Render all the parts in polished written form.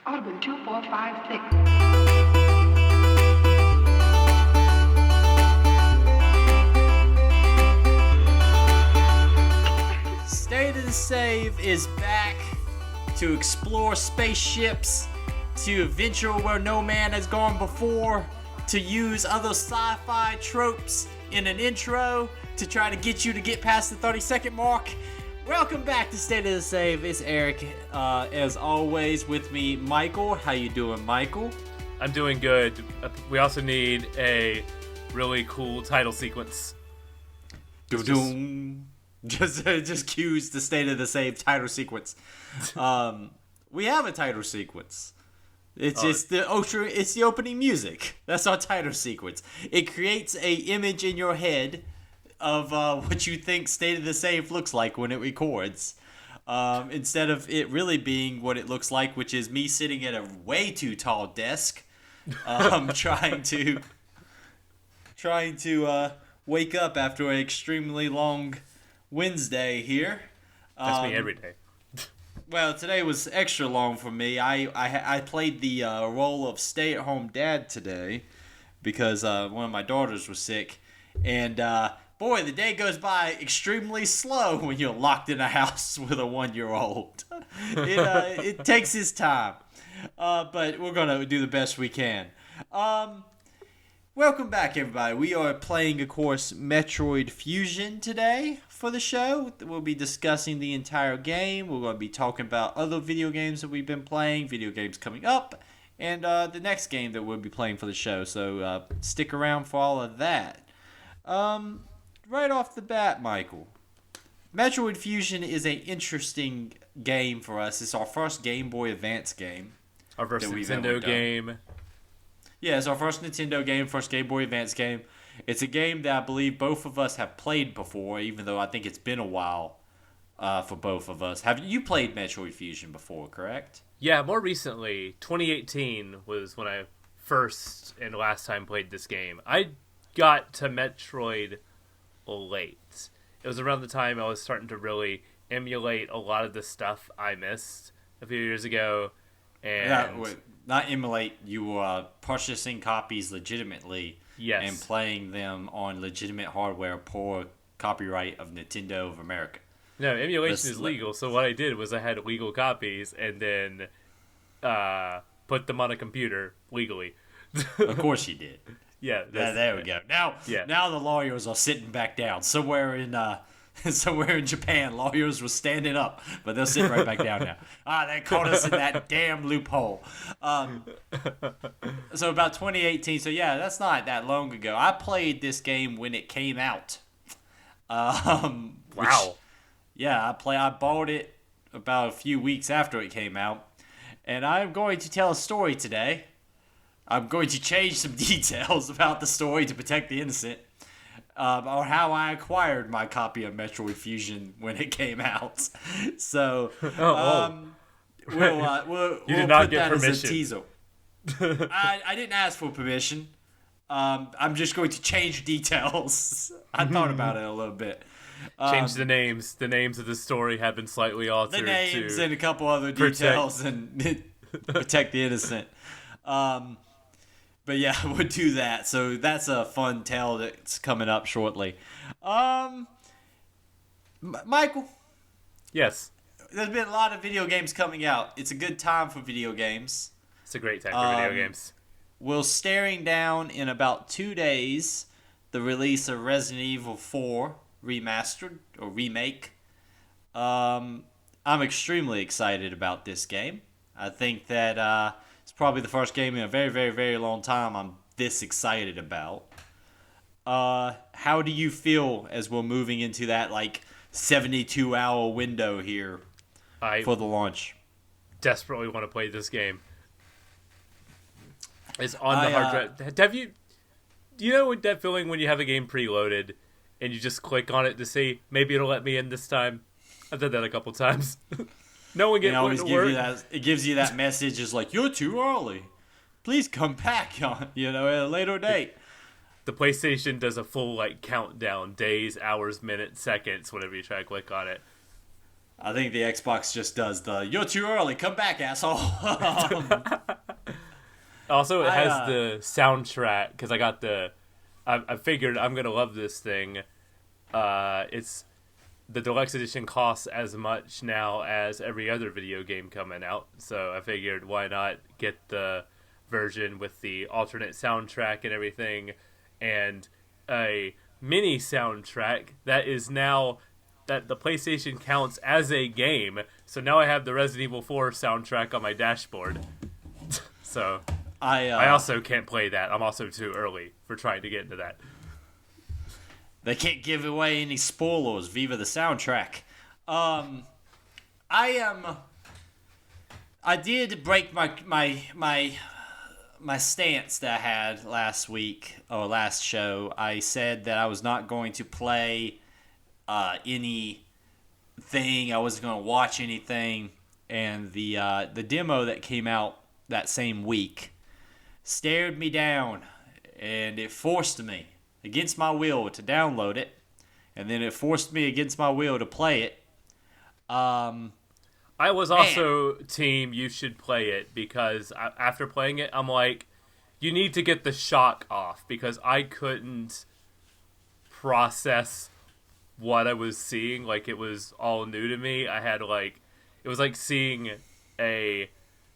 Audubon 2456. State of the Save is back to explore spaceships, to venture where no man has gone before, to use other sci-fi tropes in an intro to try to get you to get past the 30-second mark. Welcome back to State of the Save. It's Eric, as always, with me, Michael. How you doing, Michael? I'm doing good. We also need a really cool title sequence. Doom. Just cues the State of the Save title sequence. We have a title sequence. It's just it's the opening music. That's our title sequence. It creates a image in your head of what you think State of the Save looks like when it records. Instead of it really being what it looks like, which is me sitting at a way too tall desk, trying to wake up after an extremely long Wednesday here. That's me every day. Well, today was extra long for me. I played the role of stay-at-home dad today because one of my daughters was sick, and boy, the day goes by extremely slow when you're locked in a house with a 1-year-old. It takes its time, but we're gonna do the best we can. Welcome back, everybody. We are playing, of course, Metroid Fusion today for the show. We'll be discussing the entire game. We're going to be talking about other video games that we've been playing, video games coming up, and the next game that we'll be playing for the show. So stick around for all of that. Right off the bat, Michael, Metroid Fusion is an interesting game for us. It's our first Game Boy Advance game. Our first Nintendo game. Yeah, it's our first Nintendo game, first Game Boy Advance game. It's a game that I believe both of us have played before, even though I think it's been a while for both of us. Have you played Metroid Fusion before, correct? Yeah, more recently. 2018 was when I first and last time played this game. I got to Metroid late. It was around the time I was starting to really emulate a lot of the stuff I missed a few years ago. And not emulate, you were purchasing copies legitimately, yes, and playing them on legitimate hardware per copyright of Nintendo of America. No, emulation is legal, so what I did was I had legal copies and then put them on a computer legally. Of course you did. Yeah, there we go. Now the lawyers are sitting back down. Somewhere in Japan, lawyers were standing up, but they'll sit right back down now. They caught us in that damn loophole. So about 2018. So yeah, that's not that long ago. I played this game when it came out. Wow. Yeah, I bought it about a few weeks after it came out, and I'm going to tell a story today. I'm going to change some details about the story to protect the innocent. Or how I acquired my copy of Metroid Fusion when it came out. So, we'll did not put get that permission. as a teaser. I didn't ask for permission. I'm just going to change details. I thought about it a little bit. Change the names. The names of the story have been slightly altered. The names and a couple other details and protect the innocent. But yeah, we'll do that. So that's a fun tale that's coming up shortly. Michael? Yes. There's been a lot of video games coming out. It's a good time for video games. It's a great time for video games. We're staring down in about 2 days the release of Resident Evil 4 Remastered or Remake. I'm extremely excited about this game. I think that it's probably the first game in a very, very, very long time I'm this excited about. How do you feel as we're moving into that 72-hour window here for the launch? Desperately want to play this game. It's on the hard drive. Do you know that feeling when you have a game preloaded and you just click on it to see maybe it'll let me in this time? I've done that a couple times. No one always it gives you that message is like, you're too early. Please come back at a later date. The PlayStation does a full countdown, days, hours, minutes, seconds, whenever you try to click on it. I think the Xbox just does the "you're too early, come back, asshole." Also, it has the soundtrack because I got the. I figured I'm gonna love this thing. It's the deluxe edition costs as much now as every other video game coming out, so I figured why not get the version with the alternate soundtrack and everything, and a mini soundtrack that is now that the PlayStation counts as a game. So now I have the Resident Evil 4 soundtrack on my dashboard. So I also can't play that. I'm also too early for trying to get into that. They can't give away any spoilers. Viva the soundtrack. I did break my stance that I had last week or last show. I said that I was not going to play anything. I wasn't going to watch anything. And the demo that came out that same week stared me down, and it forced me against my will to download it, and then it forced me against my will to play it. I was also team you should play it, because after playing it, I'm like, you need to get the shock off, because I couldn't process what I was seeing. Like, it was all new to me. I had it was like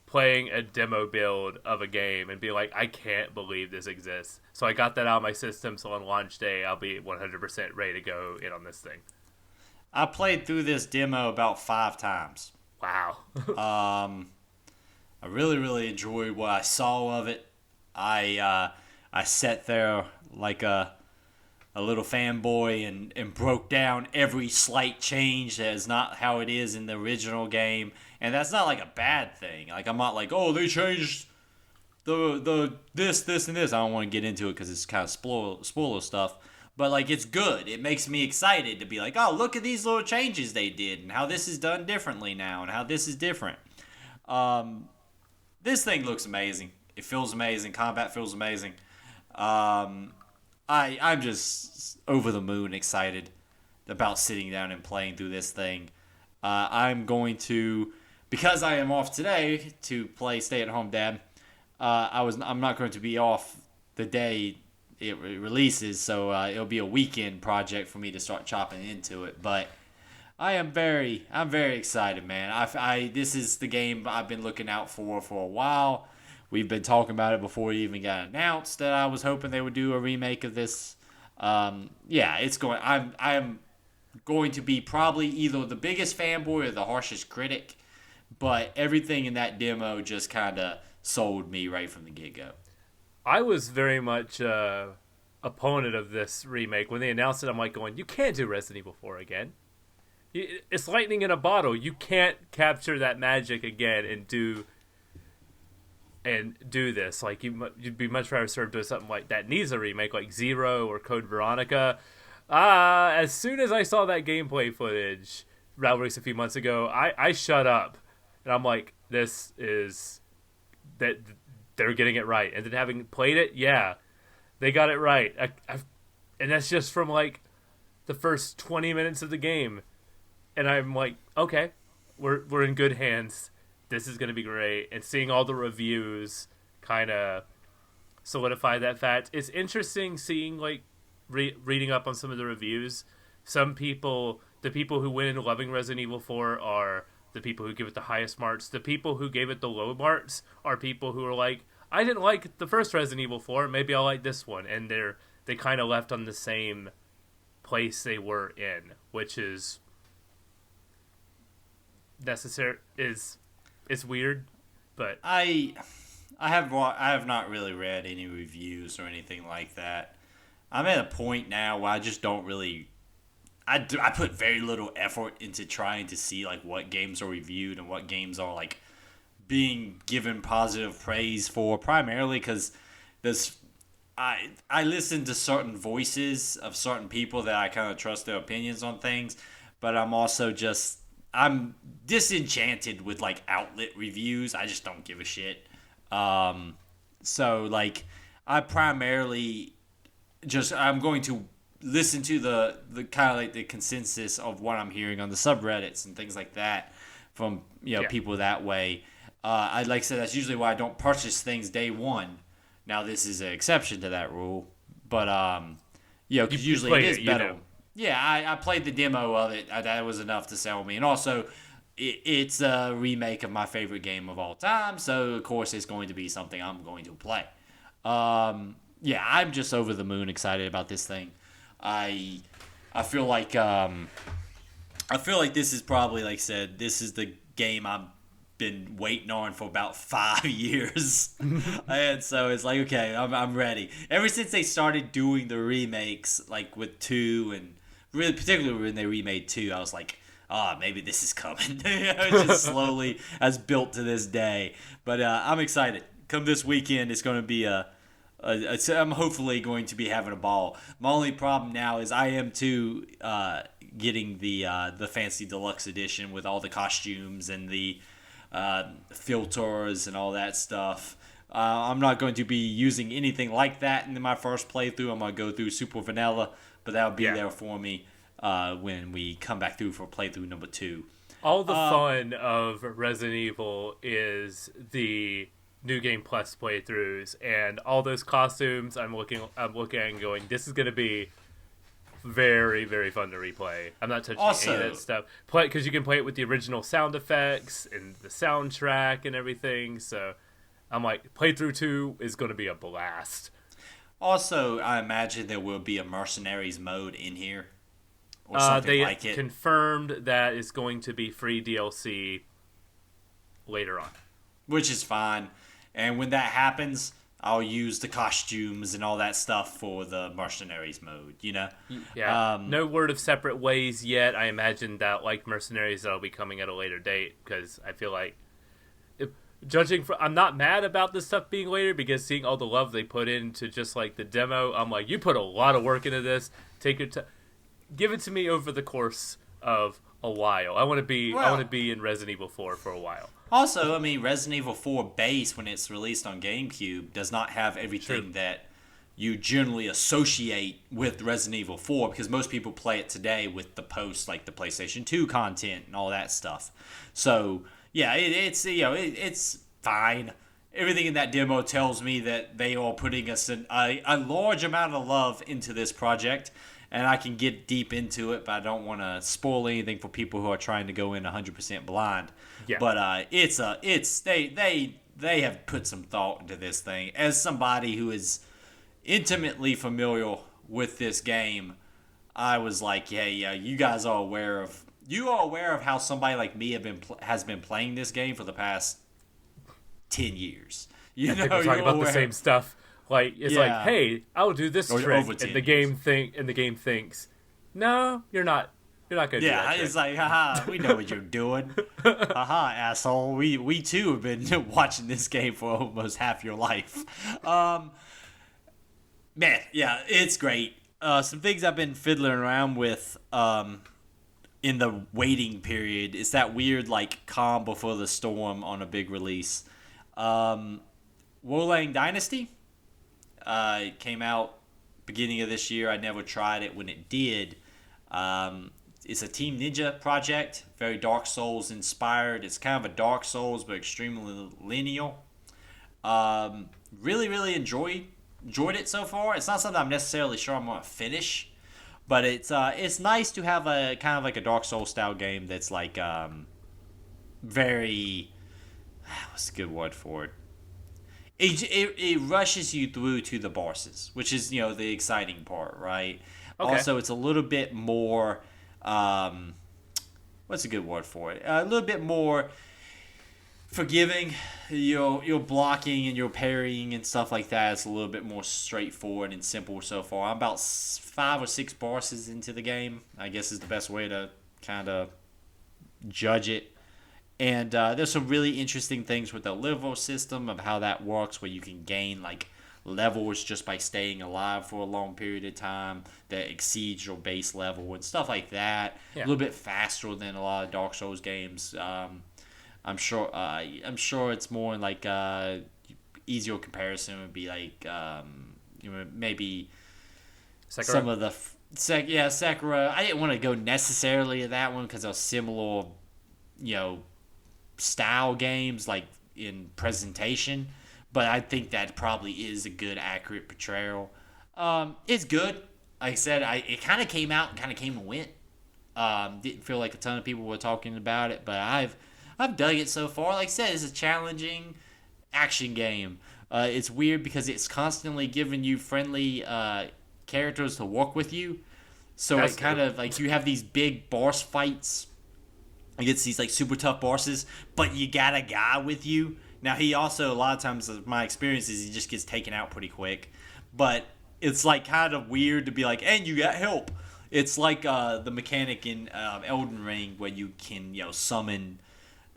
playing a demo build of a game and be like, I can't believe this exists. So I got that out of my system, so on launch day, I'll be 100% ready to go in on this thing. I played through this demo about 5 times. Wow. I really, really enjoyed what I saw of it. I sat there like a little fanboy and broke down every slight change that is not how it is in the original game. And that's not like a bad thing. Like, I'm not like, oh, they changed the this, and this. I don't want to get into it because it's kind of spoiler stuff. But, like, it's good. It makes me excited to be like, oh, look at these little changes they did and how this is done differently now and how this is different. This thing looks amazing. It feels amazing. Combat feels amazing. I'm just over the moon excited about sitting down and playing through this thing. I'm going to, because I am off today to play Stay at Home Dad, I'm not going to be off the day it releases, so it'll be a weekend project for me to start chopping into it. But I'm very excited, man. This is the game I've been looking out for a while. We've been talking about it before it even got announced that I was hoping they would do a remake of this. It's going. I'm going to be probably either the biggest fanboy or the harshest critic, but everything in that demo just kind of sold me right from the get-go. I was very much opponent of this remake. When they announced it, I'm like going, you can't do Resident Evil 4 again. It's lightning in a bottle. You can't capture that magic again and do this. Like, you'd be much rather served doing something like that needs a remake, like Zero or Code Veronica. As soon as I saw that gameplay footage released a few months ago, I shut up. And I'm like, this is... that they're getting it right. And then having played it, yeah, they got it right. And that's just from, like, the first 20 minutes of the game. And I'm like, okay, we're in good hands. This is going to be great. And seeing all the reviews kind of solidify that fact. It's interesting seeing, like, reading up on some of the reviews. Some people, the people who went in loving Resident Evil 4 are the people who give it the highest marks. The people who gave it the low marks are people who are like, I didn't like the first Resident Evil 4, maybe I'll like this one. And they kind of left on the same place they were in, which is necessary. It's weird, but I have not really read any reviews or anything like that. I'm at a point now where I just don't really... I put very little effort into trying to see, like, what games are reviewed and what games are, like, being given positive praise for, primarily because I listen to certain voices of certain people that I kind of trust their opinions on things, but I'm also just... I'm disenchanted with, like, outlet reviews. I just don't give a shit. So, like, I primarily I'm going to listen to the kind of like the consensus of what I'm hearing on the subreddits and things like that from people that way. I like I said, that's usually why I don't purchase things day one. Now this is an exception to that rule, but because usually it is better. Yeah, I played the demo of it. That was enough to sell me, and also it's a remake of my favorite game of all time, so of course it's going to be something I'm going to play. I'm just over the moon excited about this thing. I feel like this is probably, like I said, this is the game I've been waiting on for about 5 years. And so it's like, okay, I'm ready. Ever since they started doing the remakes, like with 2 and really particularly when they remade 2, I was like, maybe this is coming. It just slowly has built to this day. But I'm excited. Come this weekend, it's going to be I'm hopefully going to be having a ball. My only problem now is I am too getting the fancy deluxe edition with all the costumes and the filters and all that stuff. I'm not going to be using anything like that in my first playthrough. I'm going to go through super vanilla, but that'll be there for me when we come back through for playthrough number 2. All the fun of Resident Evil is the New Game Plus playthroughs and all those costumes. I'm looking and going, this is going to be very, very fun to replay. I'm not touching any of that stuff. Because you can play it with the original sound effects and the soundtrack and everything. So I'm like, playthrough 2 is going to be a blast. Also, I imagine there will be a Mercenaries mode in here. Or something like it. They confirmed that it's going to be free DLC later on. Which is fine. And when that happens, I'll use the costumes and all that stuff for the Mercenaries mode, Yeah. No word of separate ways yet. I imagine that, like Mercenaries, that'll be coming at a later date, because I feel like, I'm not mad about this stuff being later, because seeing all the love they put into just like the demo, I'm like, you put a lot of work into this. Take your time. Give it to me over the course of a while. I want to be in Resident Evil 4 for a while. Also, I mean, Resident Evil 4 base, when it's released on GameCube, does not have everything that you generally associate with Resident Evil 4, because most people play it today with the like the PlayStation 2 content and all that stuff. So, yeah, it's fine. Everything in that demo tells me that they are putting a large amount of love into this project, and I can get deep into it, but I don't want to spoil anything for people who are trying to go in 100% blind. Yeah. But they have put some thought into this thing. As somebody who is intimately familiar with this game, I was like, yeah, you guys are aware of how somebody like me has been playing this game for the past 10 years. I think we're talking about the same stuff. Like, it's like, hey, I'll do this trick, and the game thinks, no, you're not gonna do that. Yeah, it's like, haha, we know what you're doing. Haha, asshole. We too have been watching this game for almost half your life. Man, yeah, it's great. Some things I've been fiddling around with in the waiting period is that weird, like, calm before the storm on a big release. Warlang Dynasty. It came out beginning of this year. I never tried it when it did. It's a Team Ninja project, very Dark Souls inspired. It's kind of a Dark Souls, but extremely linear. Really, really enjoyed it so far. It's not something I'm necessarily sure I'm going to finish, but it's nice to have a kind of like a Dark Souls style game that's like very, what's a good word for it? It rushes you through to the bosses, which is, the exciting part, right? Okay. Also, it's a little bit more, what's a good word for it? A little bit more forgiving. Your blocking and your parrying and stuff like that is a little bit more straightforward and simple so far. I'm about 5 or 6 bosses into the game, I guess is the best way to kind of judge it. And there's some really interesting things with the level system of how that works, where you can gain like levels just by staying alive for a long period of time that exceeds your base level and stuff like that. Yeah. A little bit faster than a lot of Dark Souls games. I'm sure it's more like easier comparison would be like maybe Sekiro? Some of the Sakura. I didn't want to go necessarily to that one because of similar, style games like in presentation. But I think that probably is a good, accurate portrayal. It's good. Like I said, it kind of came out and kind of came and went. Didn't feel like a ton of people were talking about it, but I've dug it so far. Like I said, it's a challenging action game. It's weird because it's constantly giving you friendly characters to work with you. So it kind of like you have these big boss fights against these like super tough bosses, but you got a guy with you. Now he also, a lot of times my experience is he just gets taken out pretty quick. But it's like kind of weird to be like, and you got help. It's like the mechanic in Elden Ring where you can summon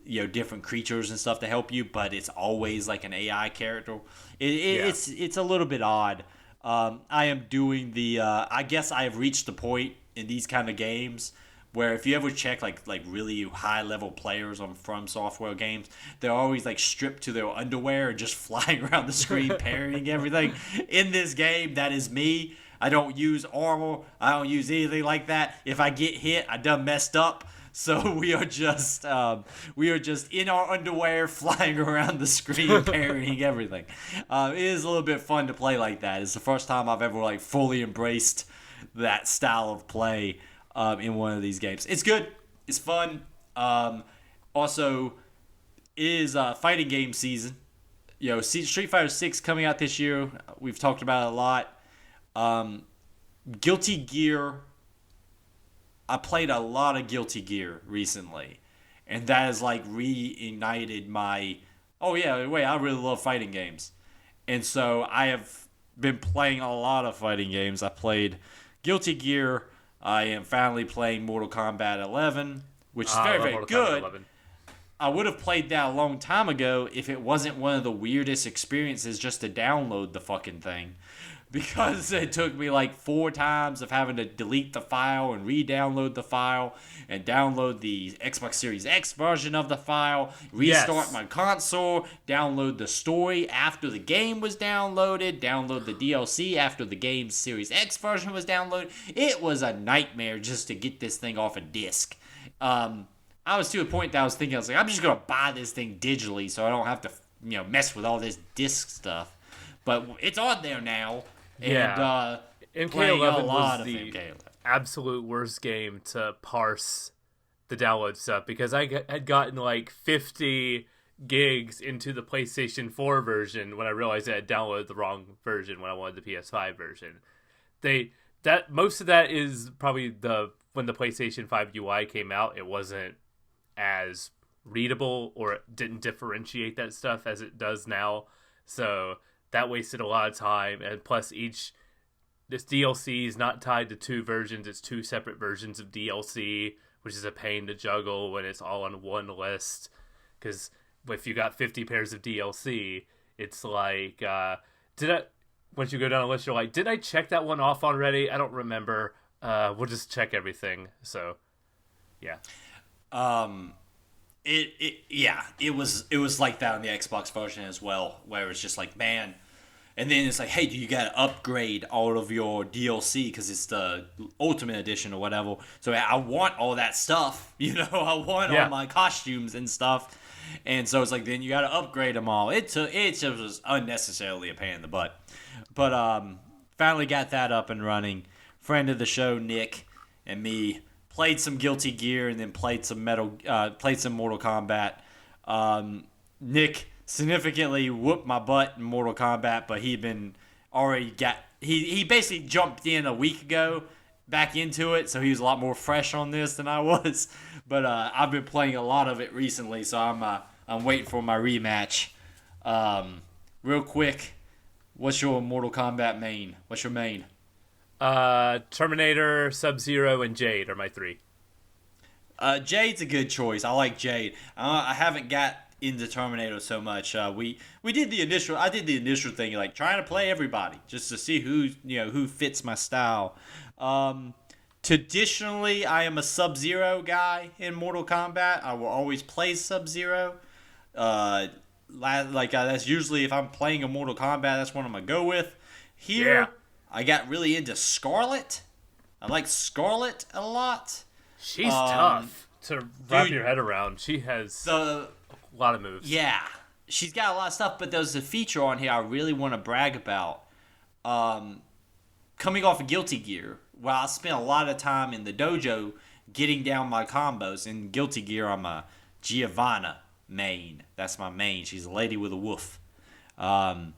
different creatures and stuff to help you, but it's always like an AI character. It's a little bit odd. I am doing the I guess I have reached the point in these kind of games where if you ever check like really high level players on From Software games, they're always like stripped to their underwear and just flying around the screen parrying everything. In this game, that is me. I don't use armor. I don't use anything like that. If I get hit, I done messed up. So we are just in our underwear flying around the screen parrying everything. It is a little bit fun to play like that. It's the first time I've ever like fully embraced that style of play in one of these games. It's good. It's fun. Also, it is fighting game season. Street Fighter 6 coming out this year. We've talked about it a lot. Guilty Gear. I played a lot of Guilty Gear recently, and that has like reignited my I really love fighting games. And so I have been playing a lot of fighting games. I played Guilty Gear. I am finally playing Mortal Kombat 11, which is very, very good. I would have played that a long time ago if it wasn't one of the weirdest experiences just to download the fucking thing. Because it took me like 4 times of having to delete the file and re-download the file and download the Xbox Series X version of the file, restart my console, download the story after the game was downloaded, download the DLC after the game's Series X version was downloaded. It was a nightmare just to get this thing off a disc. I was to a point that I was thinking, I'm just going to buy this thing digitally so I don't have to mess with all this disc stuff. But it's on there now. Yeah, MK11 was the absolute worst game to parse the download stuff because I had gotten like 50 gigs into the PlayStation 4 version when I realized I had downloaded the wrong version when I wanted the PS5 version. Most of that is probably when the PlayStation 5 UI came out, it wasn't as readable or it didn't differentiate that stuff as it does now. So that wasted a lot of time, and plus this DLC is not tied to 2 versions, it's 2 separate versions of DLC, which is a pain to juggle when it's all on one list, because if you got 50 pairs of DLC, it's like, once you go down a list, you're like, did I check that one off already? I don't remember. We'll just check everything, so, yeah. It was like that on the Xbox version as well, where it's just like, man. And then it's like, hey, do you got to upgrade all of your DLC because it's the Ultimate Edition or whatever. So I want all that stuff, I want all my costumes and stuff. And so it's like, then you got to upgrade them all. It just was unnecessarily a pain in the butt. But finally got that up and running. Friend of the show, Nick, and me played some Guilty Gear and then played some Mortal Kombat. Nick significantly whooped my butt in Mortal Kombat, but he basically jumped in a week ago back into it, so he was a lot more fresh on this than I was. But I've been playing a lot of it recently, so I'm waiting for my rematch. Real quick, what's your Mortal Kombat main? What's your main? Terminator, Sub-Zero, and Jade are my 3. Jade's a good choice. I like Jade. I haven't got into Terminator so much. We did the initial. I did the initial thing, like trying to play everybody just to see who fits my style. Traditionally, I am a Sub-Zero guy in Mortal Kombat. I will always play Sub-Zero. That's usually if I'm playing a Mortal Kombat, that's what I'm gonna go with. Here, I got really into Scarlet. I like Scarlet a lot. She's tough to wrap your head around. She has a lot of moves. Yeah, she's got a lot of stuff, but there's a feature on here I really want to brag about. Coming off of Guilty Gear, where I spent a lot of time in the dojo getting down my combos. In Guilty Gear, I'm a Giovanna main. That's my main. She's a lady with a woof. Not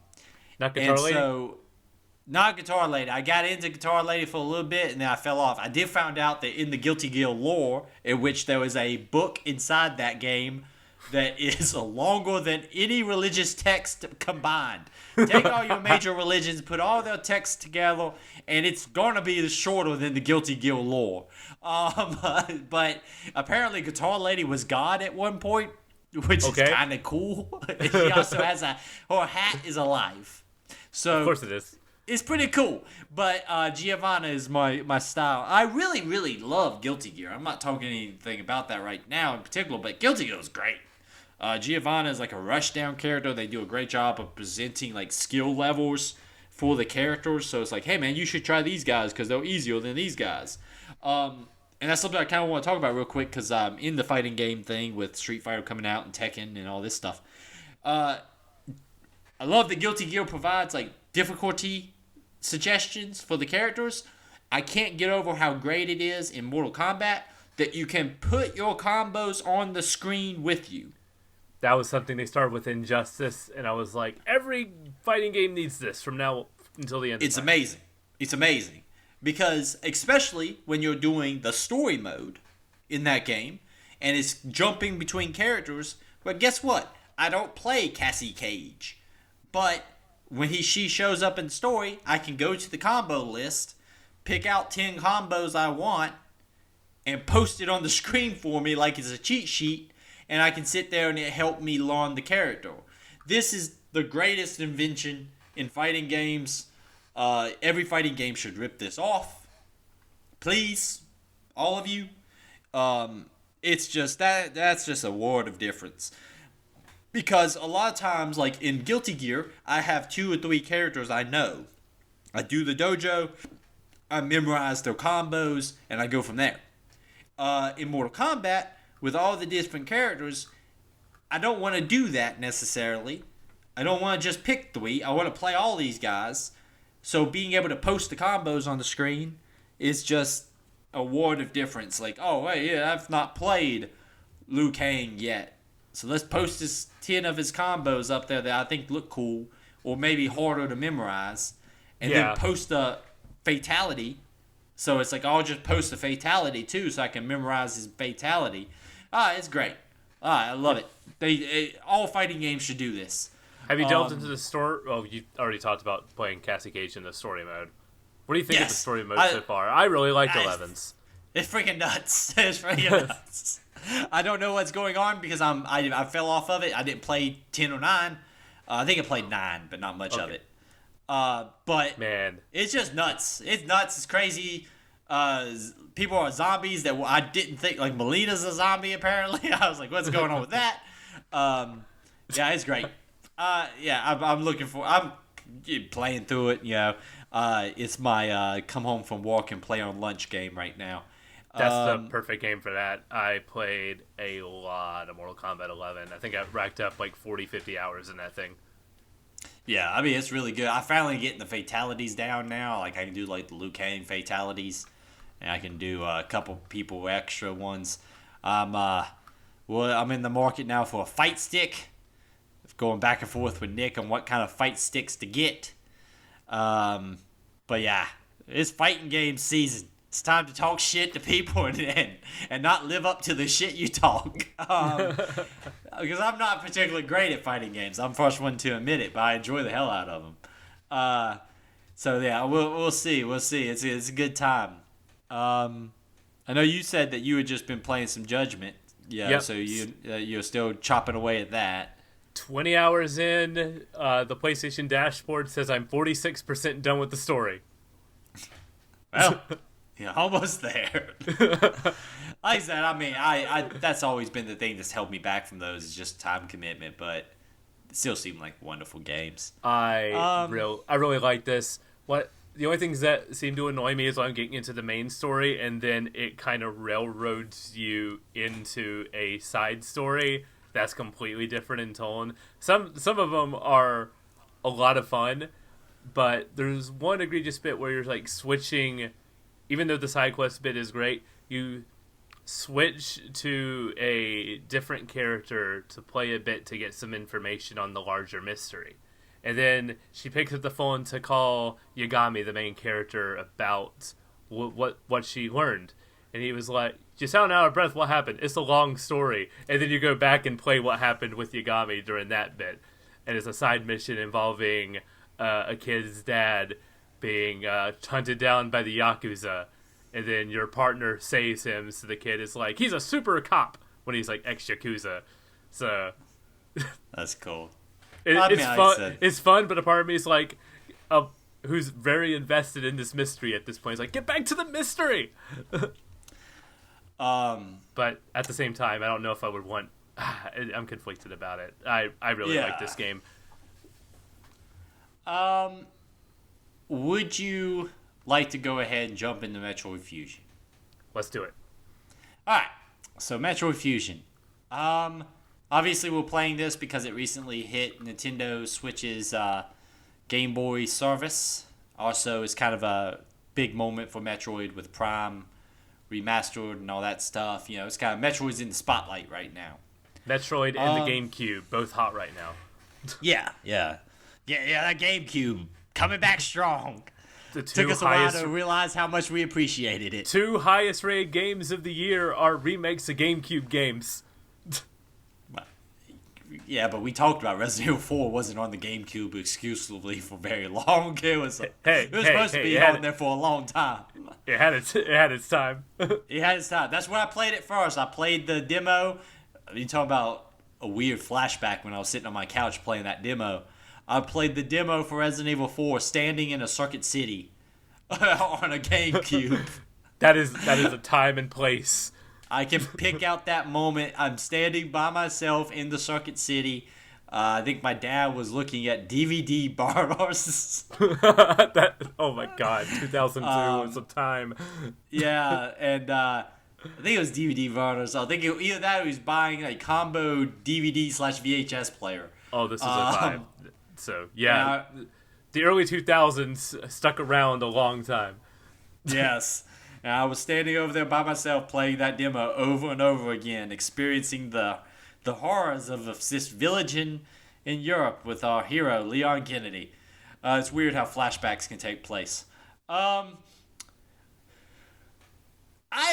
Guitar Lady? So, not Guitar Lady. I got into Guitar Lady for a little bit, and then I fell off. I did find out that in the Guilty Gear lore, in which there was a book inside that game that is longer than any religious text combined. Take all your major religions, put all their texts together, and it's gonna be shorter than the Guilty Gear lore. But apparently Guitar Lady was God at one point, which is kind of cool. She also has her hat is alive. So of course it is. It's pretty cool, but Giovanna is my style. I really, really love Guilty Gear. I'm not talking anything about that right now in particular, but Guilty Gear is great. Giovanna is like a rushdown character. They do a great job of presenting like skill levels for the characters. So it's like, hey man, you should try these guys because they're easier than these guys. And that's something I kind of want to talk about real quick because I'm in the fighting game thing with Street Fighter coming out and Tekken and all this stuff. I love that Guilty Gear provides like difficulty suggestions for the characters. I can't get over how great it is in Mortal Kombat that you can put your combos on the screen with you. That was something they started with Injustice, and I was like, every fighting game needs this from now until the end of time. It's amazing. It's amazing. Because, especially when you're doing the story mode in that game, and it's jumping between characters, but guess what? I don't play Cassie Cage. But when she shows up in story, I can go to the combo list, pick out 10 combos I want, and post it on the screen for me like it's a cheat sheet, and I can sit there and it help me learn the character. This is the greatest invention in fighting games. Every fighting game should rip this off. Please, all of you. It's just that's just a world of difference. Because a lot of times, like in Guilty Gear, I have 2 or 3 characters I know. I do the dojo, I memorize their combos, and I go from there. In Mortal Kombat, with all the different characters, I don't want to do that necessarily. I don't want to just pick 3. I want to play all these guys. So being able to post the combos on the screen is just a world of difference. Like, oh, hey, yeah, I've not played Liu Kang yet. So let's post 10 of his combos up there that I think look cool or maybe harder to memorize. And then post the fatality. So it's like, I'll just post the fatality too so I can memorize his fatality. It's great. I love it. All fighting games should do this. Have you delved into the story? Oh, you already talked about playing Cassie Cage in the story mode. What do you think of the story mode so far? I really liked 11's. It's freaking nuts. It's freaking nuts. I don't know what's going on because I fell off of it. I didn't play 10 or 9. I think I played 9, but not much of it. But man, it's just nuts. It's nuts. It's crazy. People are zombies that I didn't think, like Melina's a zombie apparently. I was like, what's going on with that? Yeah, it's great. I'm looking for. I'm playing through it. You know, it's my come home from work and play on lunch game right now. That's the perfect game for that. I played a lot of Mortal Kombat 11. I think I racked up like 40, 50 hours in that thing. Yeah, I mean, it's really good. I finally getting the fatalities down now. Like, I can do, like, the Liu Kang fatalities. And I can do a couple people extra ones. I'm in the market now for a fight stick. Going back and forth with Nick on what kind of fight sticks to get. But, yeah, it's fighting game season. It's time to talk shit to people and not live up to the shit you talk. Because I'm not particularly great at fighting games. I'm the first one to admit it, but I enjoy the hell out of them. So yeah, we'll see. We'll see. It's a good time. I know you said that you had just been playing some Judgment. Yeah. Yep. So you're still chopping away at that. 20 hours in, the PlayStation dashboard says I'm 46% done with the story. Well. Yeah, almost there. Like I said, I mean, I that's always been the thing that's held me back from those is just time commitment, but it still seem like wonderful games. I really like this. What The only things that seem to annoy me is when I'm getting into the main story, and then it kind of railroads you into a side story that's completely different in tone. Some of them are a lot of fun, but there's one egregious bit where you're like switching, even though the side quest bit is great, you switch to a different character to play a bit to get some information on the larger mystery. And then she picks up the phone to call Yagami, the main character, about what she learned. And he was like, "You sound out of breath, what happened? It's a long story." And then you go back and play what happened with Yagami during that bit. And it's a side mission involving a kid's dad being hunted down by the Yakuza. And then your partner saves him, so the kid is like, he's a super cop, when he's like ex-Yakuza. So... That's cool. It's fun. It's fun, but a part of me is like, who's very invested in this mystery at this point. It's like, get back to the mystery. But at the same time, I don't know if I would want. I'm conflicted about it. I really like this game. Would you like to go ahead and jump into Metroid Fusion? Let's do it. All right. So Metroid Fusion. Obviously, we're playing this because it recently hit Nintendo Switch's Game Boy service. Also, it's kind of a big moment for Metroid with Prime remastered and all that stuff. You know, it's kind of Metroid's in the spotlight right now. Metroid and the GameCube, both hot right now. Yeah. That GameCube coming back strong. Took us a while to realize how much we appreciated it. 2 highest rated games of the year are remakes of GameCube games. Yeah, but we talked about Resident Evil 4 wasn't on the GameCube exclusively for very long. It was supposed to be on there for a long time. It had its time. It had its time. That's when I played it first. I played the demo. You talking about a weird flashback when I was sitting on my couch playing that demo. I played the demo for Resident Evil 4 standing in a Circuit City on a GameCube. That is a time and place. I can pick out that moment. I'm standing by myself in the Circuit City. I think my dad was looking at DVD bars. Oh my god, 2002 was a time. Yeah, and I think it was DVD bars. I think either that or he was buying a combo DVD/VHS player. Oh, this is a time. So, yeah, the early 2000s stuck around a long time. Yes. And I was standing over there by myself playing that demo over and over again, experiencing the horrors of this village in Europe with our hero, Leon Kennedy. It's weird how flashbacks can take place. I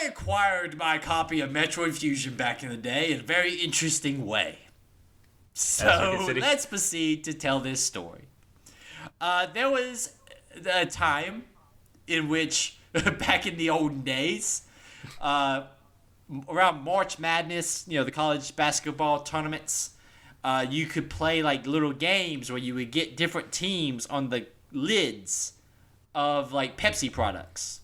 acquired my copy of Metroid Fusion back in the day in a very interesting way. So let's proceed to tell this story. There was a time in which, back in the olden days, around March Madness, the college basketball tournaments, you could play like little games where you would get different teams on the lids of like Pepsi products.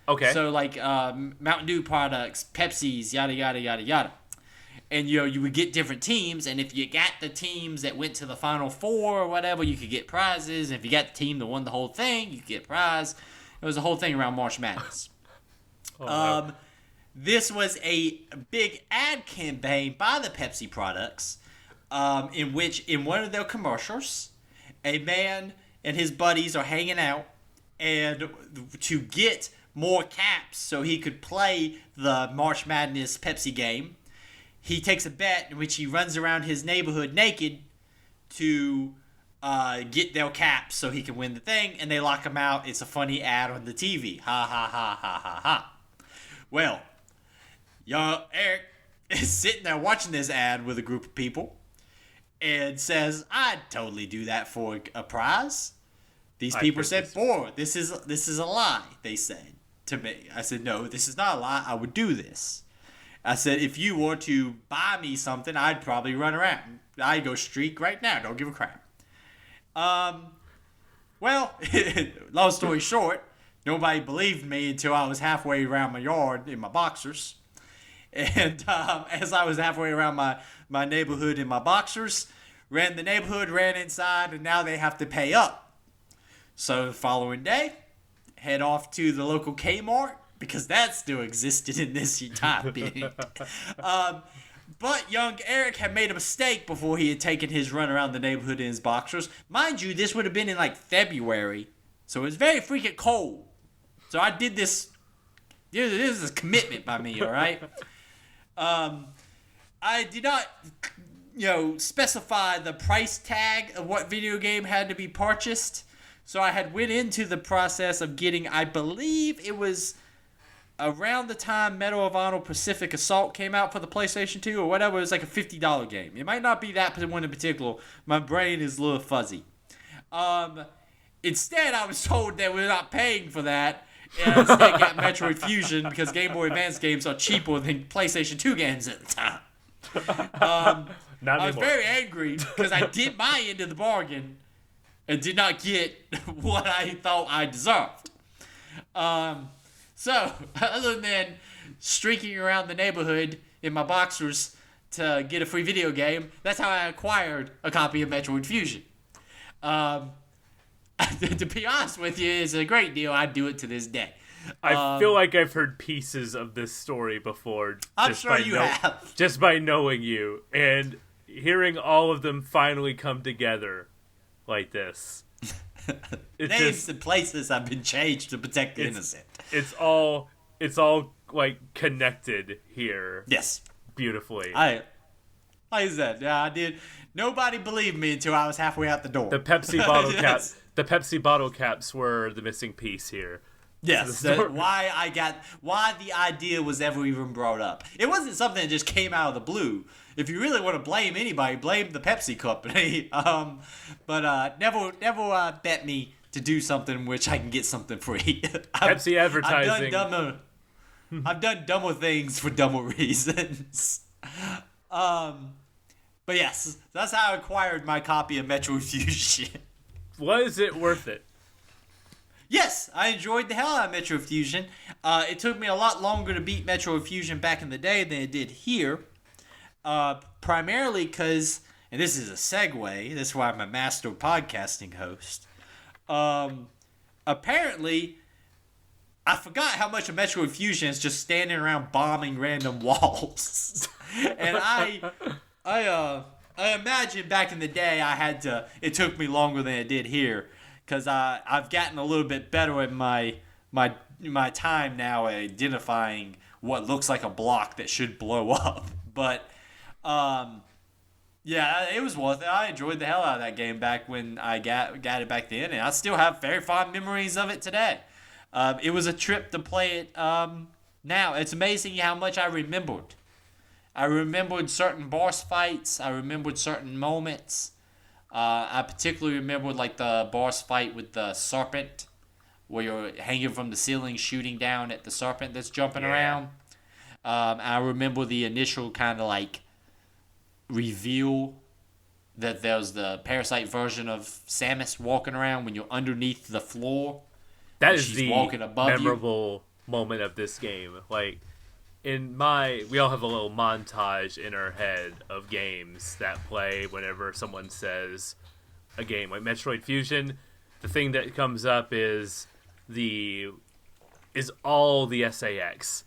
Okay. So like Mountain Dew products, Pepsi's, yada yada yada yada. And you would get different teams, and if you got the teams that went to the Final Four or whatever, you could get prizes. And if you got the team that won the whole thing, you could get a prize. It was a whole thing around March Madness. No. This was a big ad campaign by the Pepsi products, in which in one of their commercials, a man and his buddies are hanging out, and to get more caps so he could play the March Madness Pepsi game, he takes a bet in which he runs around his neighborhood naked to get their caps so he can win the thing, and they lock him out. It's a funny ad on the TV. Ha ha ha ha ha ha. Well, young Eric is sitting there watching this ad with a group of people and says, "I'd totally do that for a prize." These people said, "Boy, this is a lie," they said to me. I said, "No, this is not a lie. I would do this." I said, "If you were to buy me something, I'd probably run around. I'd go streak right now. Don't give a crap." Well, long story short, nobody believed me until I was halfway around my yard in my boxers. And as I was halfway around my neighborhood in my boxers, ran the neighborhood, ran inside, and now they have to pay up. So the following day, head off to the local Kmart, because that still existed in this time period. But young Eric had made a mistake before he had taken his run around the neighborhood in his boxers. Mind you, this would have been in like February, so it was very freaking cold. So I did this. This is a commitment by me, all right? I did not, specify the price tag of what video game had to be purchased. So I had went into the process of getting, I believe it was around the time Medal of Honor Pacific Assault came out for the PlayStation 2 or whatever. It was like a $50 game. It might not be that one in particular. My brain is a little fuzzy. Instead, I was told that we're not paying for that. And instead got Metroid Fusion because Game Boy Advance games are cheaper than PlayStation 2 games at the time. I was very angry because I did my end of the bargain and did not get what I thought I deserved. So, other than streaking around the neighborhood in my boxers to get a free video game, that's how I acquired a copy of Metroid Fusion. To be honest with you, it's a great deal. I'd do it to this day. I feel like I've heard pieces of this story before. I'm sure you have. Just by knowing you and hearing all of them finally come together like this. Names and places have been changed to protect the innocent. It's all like connected here. Yes. Beautifully. Like I said, yeah, I did. Nobody believed me until I was halfway out the door. The Pepsi bottle yes. caps. The Pepsi bottle caps were the missing piece here. Yes, why the idea was ever even brought up. It wasn't something that just came out of the blue. If you really want to blame anybody, blame the Pepsi company. But never bet me to do something in which I can get something free. Pepsi advertising. I've done dumber things for dumber reasons. But yes, that's how I acquired my copy of Metroid Fusion. Was it worth it? Yes, I enjoyed the hell out of Metroid Fusion. It took me a lot longer to beat Metroid Fusion back in the day than it did here. Primarily because, and this is a segue, this is why I'm a master podcasting host. Apparently, I forgot how much of Metroid Fusion is just standing around bombing random walls. And I imagine back in the day it took me longer than it did here. Because I've gotten a little bit better at my time now at identifying what looks like a block that should blow up. But, yeah, it was worth it. I enjoyed the hell out of that game back when I got it back then. And I still have very fond memories of it today. It was a trip to play it now. It's amazing how much I remembered. I remembered certain boss fights. I remembered certain moments. I particularly remember like the boss fight with the serpent, where you're hanging from the ceiling, shooting down at the serpent that's jumping around. I remember the initial kind of like reveal that there's the Parasite version of Samus walking around when you're underneath the floor. That is the walking above memorable moment of this game. Like, we all have a little montage in our head of games that play whenever someone says a game. Like Metroid Fusion, the thing that comes up is all the SAX.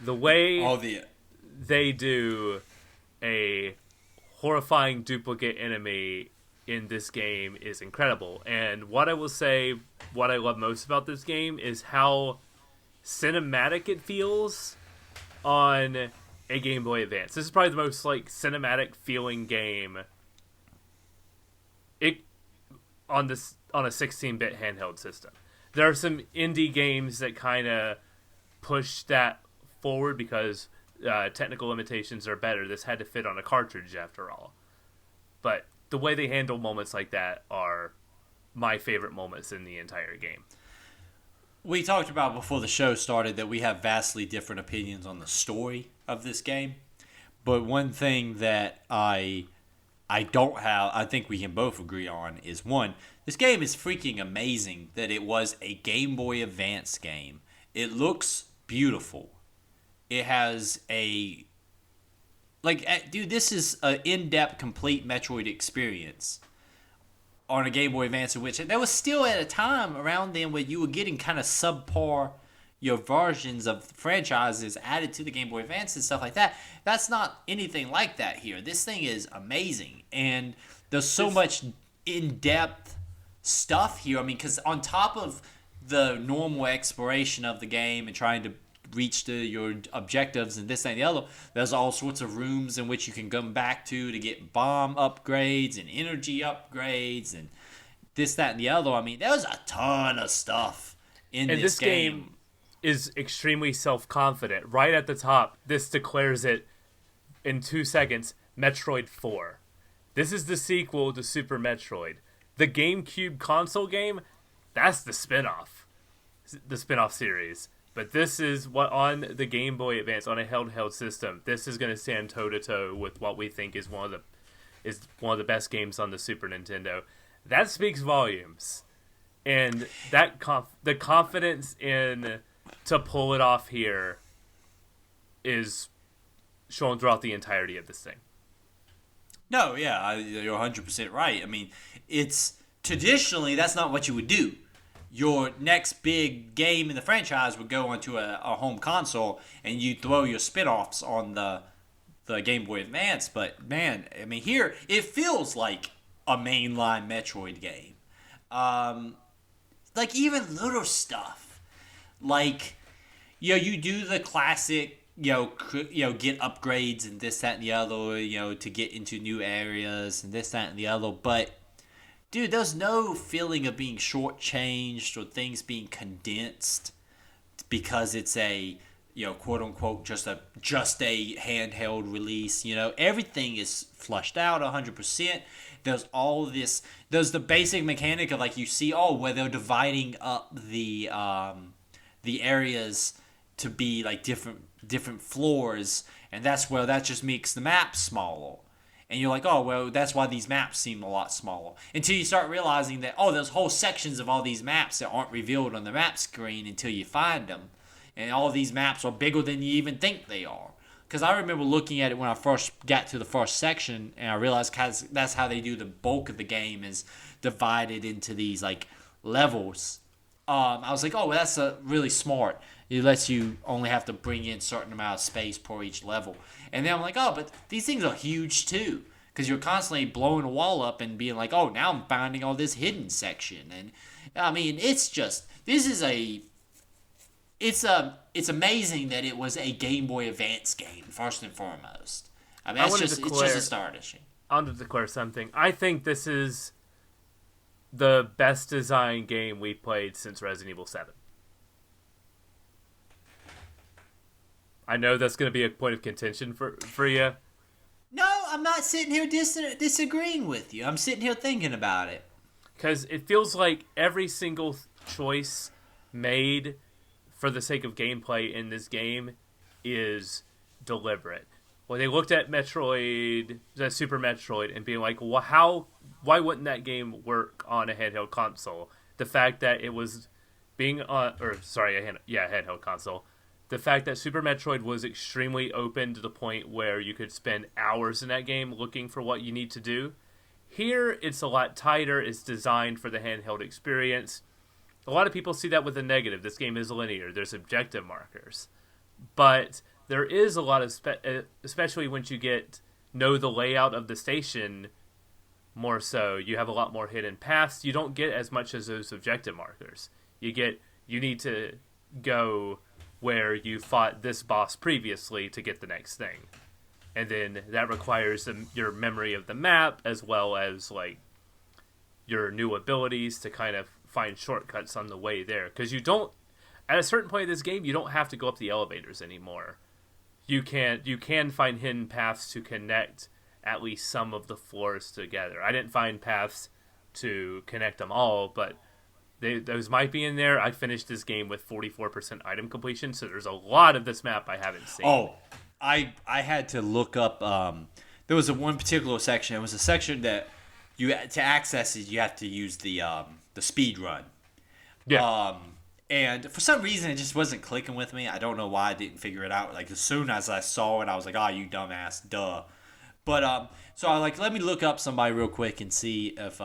The way they do a horrifying duplicate enemy in this game is incredible. And what I will say, what I love most about this game is how cinematic it feels on a Game Boy Advance. This is probably the most like cinematic feeling game on a 16-bit handheld system. There are some indie games that kind of push that forward because technical limitations are better. This had to fit on a cartridge after all. But the way they handle moments like that are my favorite moments in the entire game. We talked about before the show started that we have vastly different opinions on the story of this game. But one thing that I think we can both agree on is, one, this game is freaking amazing that it was a Game Boy Advance game. It looks beautiful. It has dude, this is an in-depth, complete Metroid experience. on a Game Boy Advance, in which there was still at a time around then where you were getting kind of subpar versions of franchises added to the Game Boy Advance and stuff like that. That's not anything like that here. This thing is amazing, and there's so much in-depth stuff here. I mean, because on top of the normal exploration of the game and trying to reach your objectives and this, that, and the other, there's all sorts of rooms in which you can come back to get bomb upgrades and energy upgrades and this, that, and the other. I mean, there's a ton of stuff in this game. Is extremely self-confident. Right at the top, this declares it in 2 seconds, Metroid 4. This is the sequel to Super Metroid. The GameCube console game, that's the spin-off series. But this is what on the Game Boy Advance, on a handheld system, this is going to stand toe-to-toe with what we think is one of the best games on the Super Nintendo. That speaks volumes. And that the confidence to pull it off here is shown throughout the entirety of this thing. No, yeah, you're 100% right. I mean, it's traditionally that's not what you would do. Your next big game in the franchise would go onto a home console, and you throw your spin-offs on the Game Boy Advance. But man, I mean, here it feels like a mainline Metroid game. Like even little stuff. Like, you do the classic, get upgrades and this, that, and the other, to get into new areas and this, that, and the other. But, dude, there's no feeling of being shortchanged or things being condensed because it's a, quote unquote, just a handheld release. Everything is flushed out 100%. There's all this. There's the basic mechanic of like you see, where they're dividing up the areas to be like different floors, and that's where that just makes the map smaller. And you're like, oh, well, that's why these maps seem a lot smaller. Until you start realizing that, there's whole sections of all these maps that aren't revealed on the map screen until you find them. And all these maps are bigger than you even think they are. Because I remember looking at it when I first got to the first section, and I realized that's how they do the bulk of the game is divided into these like levels. I was like, oh, well, that's really smart. It lets you only have to bring in a certain amount of space per each level. And then I'm like, oh, but these things are huge too. Because you're constantly blowing a wall up and being like, oh, now I'm finding all this hidden section. And I mean, it's amazing that it was a Game Boy Advance game, first and foremost. I mean, it's just astonishing. I want to declare something. I think this is the best designed game we played since Resident Evil 7. I know that's going to be a point of contention for you. No, I'm not sitting here disagreeing with you. I'm sitting here thinking about it. Because it feels like every single choice made for the sake of gameplay in this game is deliberate. When they looked at Super Metroid, and being like, well, why wouldn't that game work on a handheld console? The fact that it was handheld console. The fact that Super Metroid was extremely open to the point where you could spend hours in that game looking for what you need to do. Here, it's a lot tighter. It's designed for the handheld experience. A lot of people see that with a negative. This game is linear. There's objective markers. But there is a lot of, especially once you know the layout of the station more so, you have a lot more hidden paths. You don't get as much as those objective markers. You need to go where you fought this boss previously to get the next thing. And then that requires your memory of the map as well as like your new abilities to kind of find shortcuts on the way there. Because at a certain point in this game, you don't have to go up the elevators anymore. You can find hidden paths to connect at least some of the floors together. I didn't find paths to connect them all, but those might be in there. I finished this game with 44% item completion, so there's a lot of this map I haven't seen. Oh, I had to look up. There was one particular section. It was a section that to access it, you have to use the speed run. Yeah. And for some reason, it just wasn't clicking with me. I don't know why I didn't figure it out. Like as soon as I saw it, I was like, "Oh, you dumbass, duh." But so I let me look up somebody real quick and see if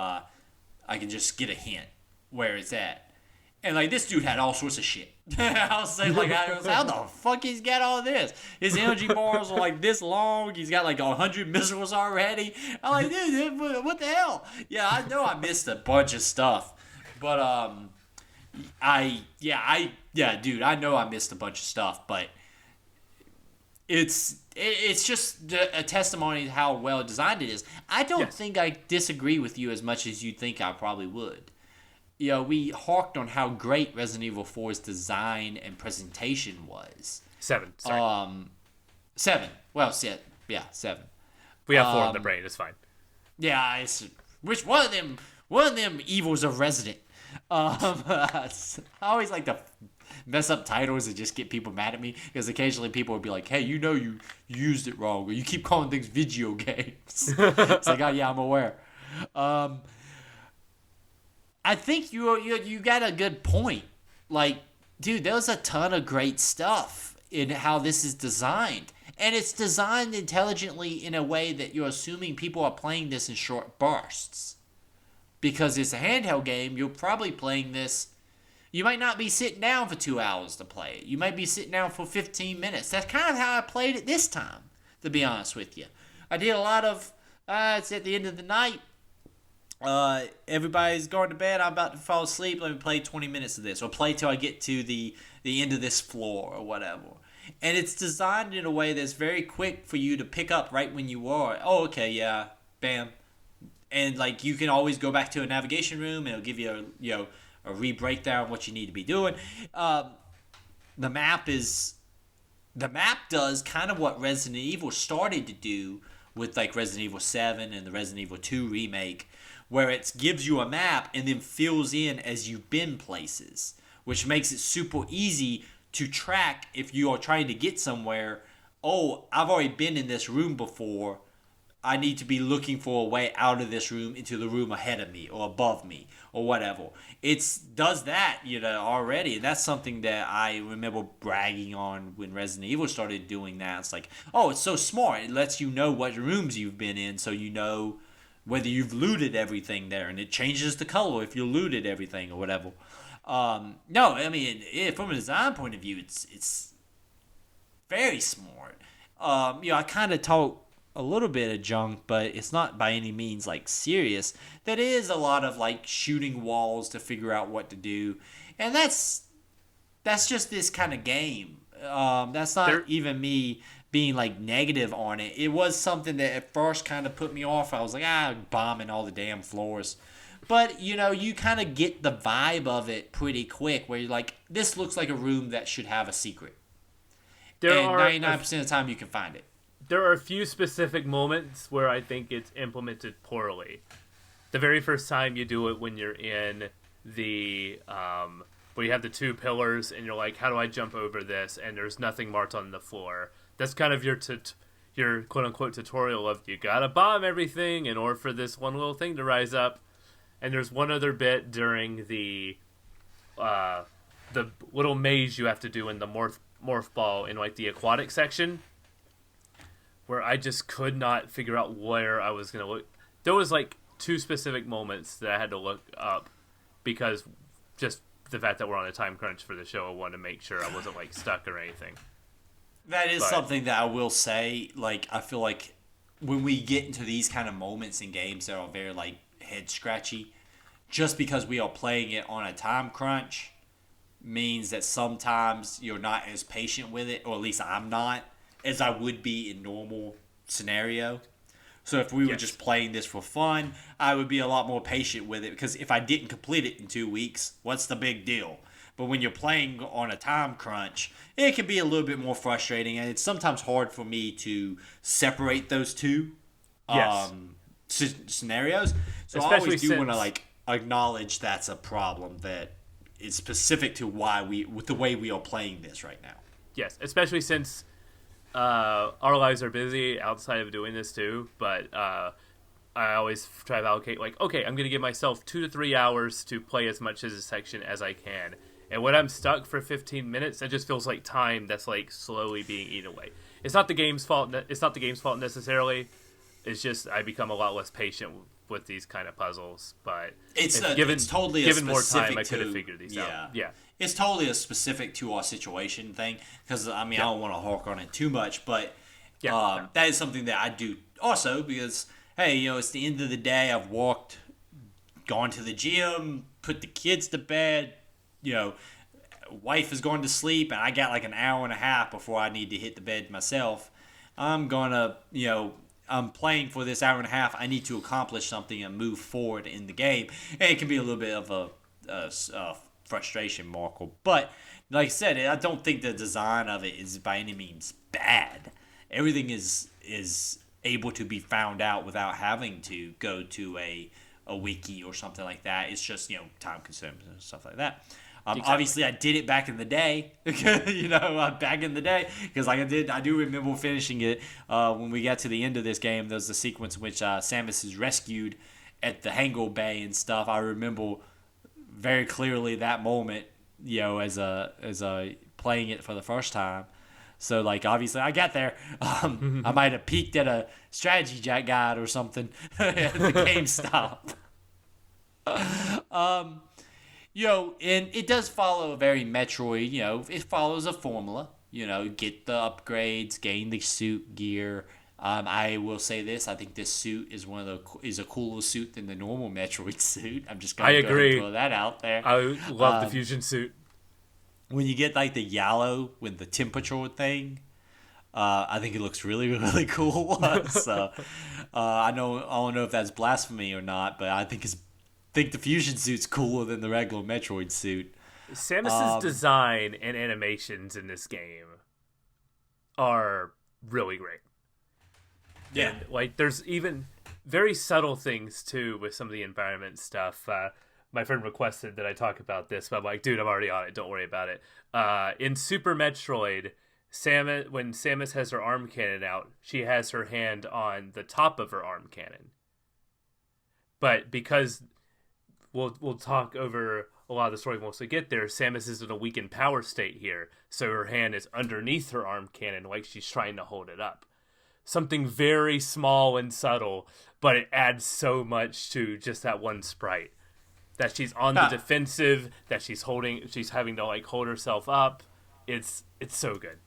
I can just get a hint where it's at. And like this dude had all sorts of shit. I was saying like, how the fuck he's got all this? His energy bars are like this long. He's got like 100 missiles already. I'm like, dude, what the hell? Yeah, I know I missed a bunch of stuff, but dude, I know I missed a bunch of stuff, but it's just a testimony to how well designed it is. I don't think I disagree with you as much as you think I probably would. You know, we harked on how great Resident Evil 4's design and presentation was. 7, sorry. 7. Well, 7. Yeah, 7. We have 4 in the brain, it's fine. Yeah, which one of them evils are Resident? I always like to mess up titles and just get people mad at me, because occasionally people would be like, hey, you used it wrong, or you keep calling things video games. It's like, oh yeah, I'm aware. I think you got a good point. Like, dude, there's a ton of great stuff in how this is designed. And it's designed intelligently in a way that you're assuming people are playing this in short bursts. Because it's a handheld game, you're probably playing this. You might not be sitting down for 2 hours to play it. You might be sitting down for 15 minutes. That's kind of how I played it this time, to be honest with you. I did a lot of, it's at the end of the night. Everybody's going to bed. I'm about to fall asleep. Let me play 20 minutes of this, or play till I get to the end of this floor or whatever. And it's designed in a way that's very quick for you to pick up right when you are. Oh, okay, yeah, bam. And like you can always go back to a navigation room, and it'll give you a re-breakdown of what you need to be doing. The map does kind of what Resident Evil started to do with like Resident Evil 7 and the Resident Evil 2 remake, where it gives you a map and then fills in as you've been places, which makes it super easy to track if you are trying to get somewhere. Oh, I've already been in this room before. I need to be looking for a way out of this room into the room ahead of me or above me or whatever. It does that, already. And that's something that I remember bragging on when Resident Evil started doing that. It's like, oh, it's so smart. It lets you know what rooms you've been in, so you know whether you've looted everything there, and it changes the color if you looted everything or whatever. No, I mean, from a design point of view, it's very smart. I kind of talk a little bit of junk, but it's not by any means like serious. That is a lot of like shooting walls to figure out what to do, and that's just this kind of game. That's not even me being like negative on it. It was something that at first kind of put me off. I was like, bombing all the damn floors. But, you kind of get the vibe of it pretty quick, where you're like, this looks like a room that should have a secret. And 99% of the time you can find it. There are a few specific moments where I think it's implemented poorly. The very first time you do it, when you're in the where you have the 2 pillars and you're like, how do I jump over this? And there's nothing marked on the floor. That's kind of your quote-unquote tutorial of you gotta bomb everything in order for this one little thing to rise up. And there's one other bit during the little maze you have to do in the morph ball in like the aquatic section, where I just could not figure out where I was gonna look. There was like 2 specific moments that I had to look up, because just the fact that we're on a time crunch for the show, I wanted to make sure I wasn't like stuck or anything. That is something that I will say. Like, I feel like when we get into these kind of moments in games that are very like head scratchy, just because we are playing it on a time crunch means that sometimes you're not as patient with it, or at least I'm not, as I would be in normal scenario. So if we were just playing this for fun, I would be a lot more patient with it, because if I didn't complete it in 2 weeks, what's the big deal? But when you're playing on a time crunch, it can be a little bit more frustrating, and it's sometimes hard for me to separate those two scenarios. So I always do want to like acknowledge that's a problem that is specific to with the way we are playing this right now. Yes, especially since our lives are busy outside of doing this too, but I always try to allocate like, okay, I'm going to give myself 2 to 3 hours to play as much of this section as I can. And when I'm stuck for 15 minutes, it just feels like time that's like slowly being eaten away. It's not the game's fault. It's not the game's fault necessarily. It's just I become a lot less patient with these kind of puzzles, but it's totally given a more time, specific I could have to- figured these yeah. out. Yeah, It's totally a specific to our situation thing, because I mean I don't want to hark on it too much, but that is something that I do also because hey, it's the end of the day. I've gone to the gym, put the kids to bed, wife is going to sleep, and I got like an hour and a half before I need to hit the bed myself. I'm gonna, I'm playing for this hour and a half. I need to accomplish something and move forward in the game. And it can be a little bit of a frustration marker. But like I said, I don't think the design of it is by any means bad. Everything is able to be found out without having to go to a wiki or something like that. It's just, time consuming and stuff like that. Exactly. Obviously, I did it back in the day, back in the day, because like I do remember finishing it when we got to the end of this game. There's the sequence in which Samus is rescued at the hangar bay and stuff. I remember very clearly that moment, as a playing it for the first time. So like obviously I got there. I might have peeked at a strategy guide or something at the GameStop. And it does follow a very Metroid, it follows a formula, get the upgrades, gain the suit gear. I will say this, I think this suit is is a cooler suit than the normal Metroid suit. I'm just going to go ahead and throw that out there. I love the fusion suit. When you get like the yellow with the temperature thing, I think it looks really, really cool. So I don't know if that's blasphemy or not, but I think the fusion suit's cooler than the regular Metroid suit. Samus's design and animations in this game are really great. Yeah. And, like, there's even very subtle things, too, with some of the environment stuff. My friend requested that I talk about this, but I'm like, dude, I'm already on it. Don't worry about it. In Super Metroid, when Samus has her arm cannon out, she has her hand on the top of her arm cannon. But because we'll talk over a lot of the story once we get there, Samus is in a weakened power state here, so her hand is underneath her arm cannon like she's trying to hold it up. Something very small and subtle, but it adds so much to just that one sprite. That she's on the defensive, that she's having to like hold herself up. It's so good.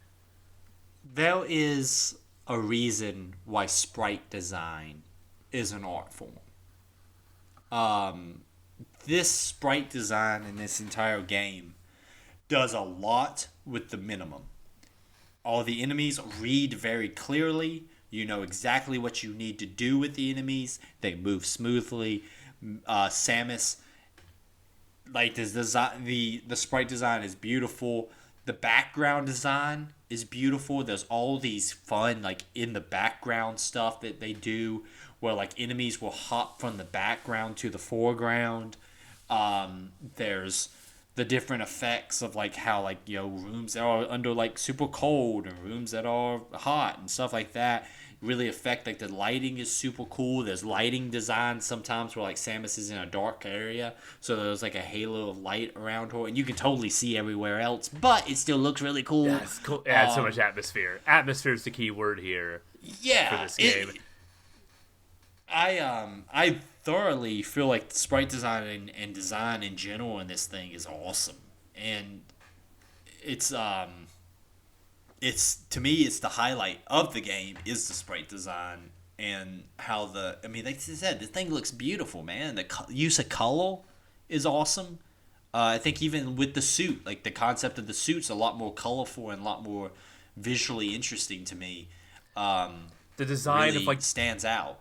There is a reason why sprite design is an art form. This sprite design in this entire game does a lot with the minimum. All the enemies read very clearly. You know exactly what you need to do with the enemies. They move smoothly. Samus, like this design, the sprite design is beautiful. The background design is beautiful. There's all these fun, like, in the background stuff that they do, where like enemies will hop from the background to the foreground. There's the different effects of like how like rooms that are under like super cold and rooms that are hot and stuff like that really affect, like, the lighting is super cool. There's lighting design sometimes where like Samus is in a dark area, so there's like a halo of light around her and you can totally see everywhere else, but it still looks really cool. Yeah, it's cool. It adds so much atmosphere. Atmosphere is the key word here. Yeah, for this game. I thoroughly feel like the sprite design and design in general in this thing is awesome, and it's to me it's the highlight of the game is the sprite design and how like I said, the thing looks beautiful, man. The use of color is awesome. I think even with the suit, like the concept of the suit's a lot more colorful and a lot more visually interesting to me. The design really of like stands out.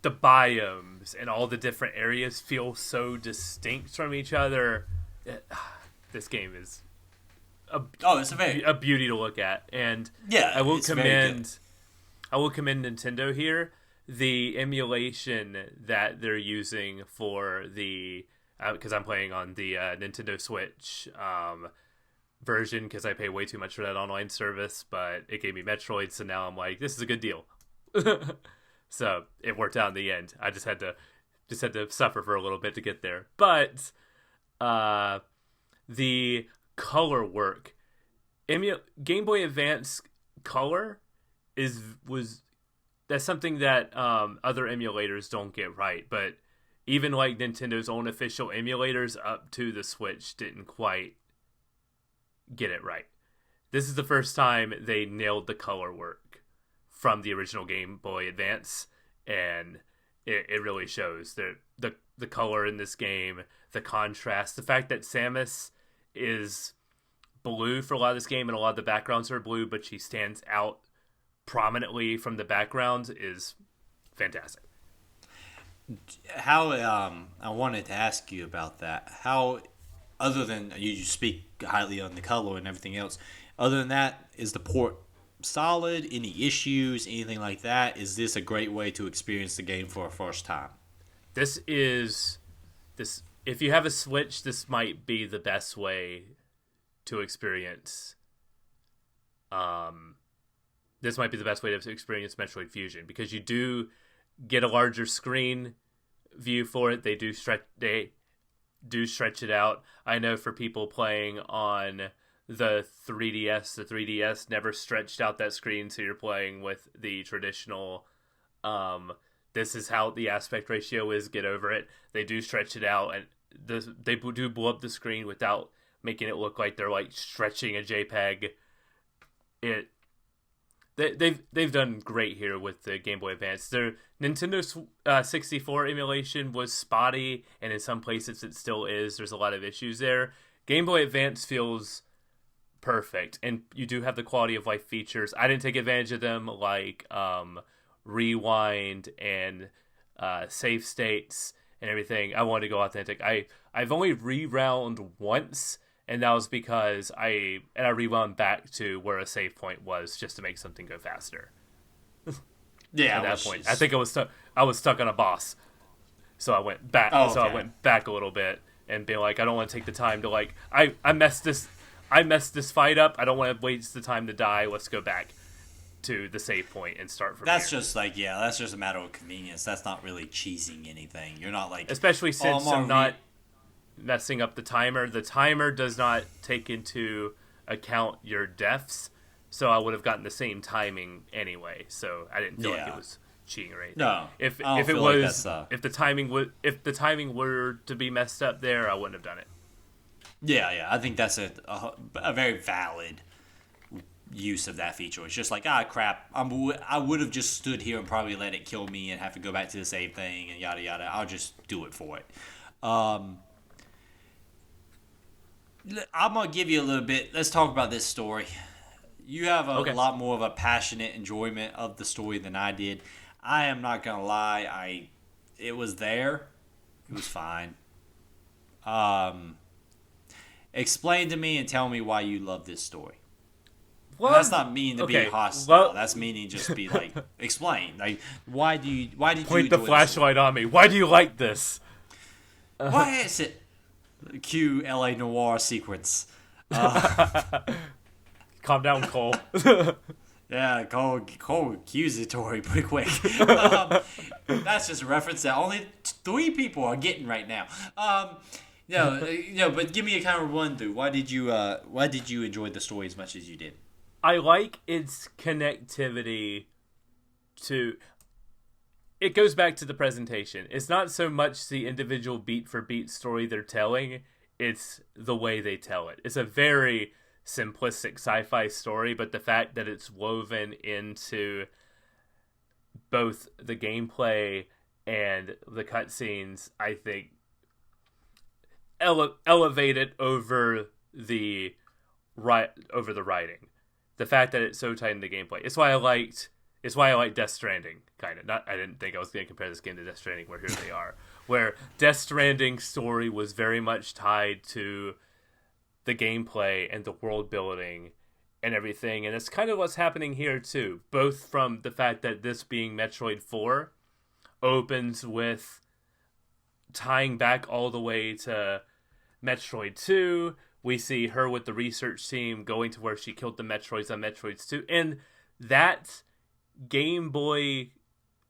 The biomes and all the different areas feel so distinct from each other. This game is it's a beauty to look at, and yeah, I will commend Nintendo here. The emulation that they're using for the because I'm playing on the Nintendo Switch version because I pay way too much for that online service, but it gave me Metroid, so now I'm like, this is a good deal. So it worked out in the end. I just had to suffer for a little bit to get there. But the color work, Game Boy Advance color was that's something that other emulators don't get right. But even like Nintendo's own official emulators up to the Switch didn't quite get it right. This is the first time they nailed the color work from the original Game Boy Advance, and it really shows. The color in this game, the contrast, the fact that Samus is blue for a lot of this game and a lot of the backgrounds are blue, but she stands out prominently from the background is fantastic. How I wanted to ask you about that. How, other than you speak highly on the color and everything else, other than that, is the port solid? Any issues? Anything like that? Is this a great way to experience the game for a first time? This. If you have a Switch, this might be the best way to experience. This might be the best way to experience Metroid Fusion, because you do get a larger screen view for it. They do stretch it out. I know for people playing on the 3DS never stretched out that screen, so you're playing with the traditional this is how the aspect ratio is, get over it. They do stretch it out, and they do blow up the screen without making it look like they're like stretching a JPEG. They've done great here with the Game Boy Advance. Their Nintendo 64 emulation was spotty, and in some places it still is. There's a lot of issues there. Game Boy Advance feels perfect, and you do have the quality of life features. I didn't take advantage of them, like rewind and save states and everything. I wanted to go authentic. I've only rewound once, and that was because I rewound back to where a save point was just to make something go faster. Yeah, at that point, I think I was stuck on a boss, so I went back. Oh, okay. So I went back a little bit and being like, I don't want to take the time to like I messed this fight up. I don't want to waste the time to die. Let's go back to the save point and start from That's here. just like, yeah, that's just a matter of convenience. That's not really cheesing anything. You're not like, especially since I'm not messing up the timer. The timer does not take into account your deaths, so I would have gotten the same timing anyway. So I didn't feel like it was cheating or anything. No, if I don't it feel was like if the timing were to be messed up there, I wouldn't have done it. Yeah, I think that's a very valid use of that feature. It's just like, crap, I would have just stood here and probably let it kill me and have to go back to the same thing and yada yada. I'll just do it for it. I'm gonna give you a little bit. Let's talk about this story. You have a lot more of a passionate enjoyment of the story than I did. I am not gonna lie. It was there. It was fine. Explain to me and tell me why you love this story. Well, that's not meaning to be hostile. Well, that's meaning just be like, explain. Like, why did you point the flashlight on me? Why do you like this? Why is it? Cue LA Noire sequence. Calm down, Cole. Yeah, Cole accusatory pretty quick. That's just a reference that only 3 people are getting right now. No, but give me a kind of run through. Why did you enjoy the story as much as you did? I like its connectivity to... It goes back to the presentation. It's not so much the individual beat-for-beat story they're telling, it's the way they tell it. It's a very simplistic sci-fi story, but the fact that it's woven into both the gameplay and the cutscenes, I think, elevate it over the writing. The fact that it's so tight in the gameplay. It's why I liked Death Stranding, kind of. I didn't think I was going to compare this game to Death Stranding, where here they are. Where Death Stranding's story was very much tied to the gameplay and the world building and everything. And it's kind of what's happening here, too. Both from the fact that this being Metroid 4 opens with tying back all the way to Metroid 2. We see her with the research team going to where she killed the Metroids on Metroids 2. And that Game Boy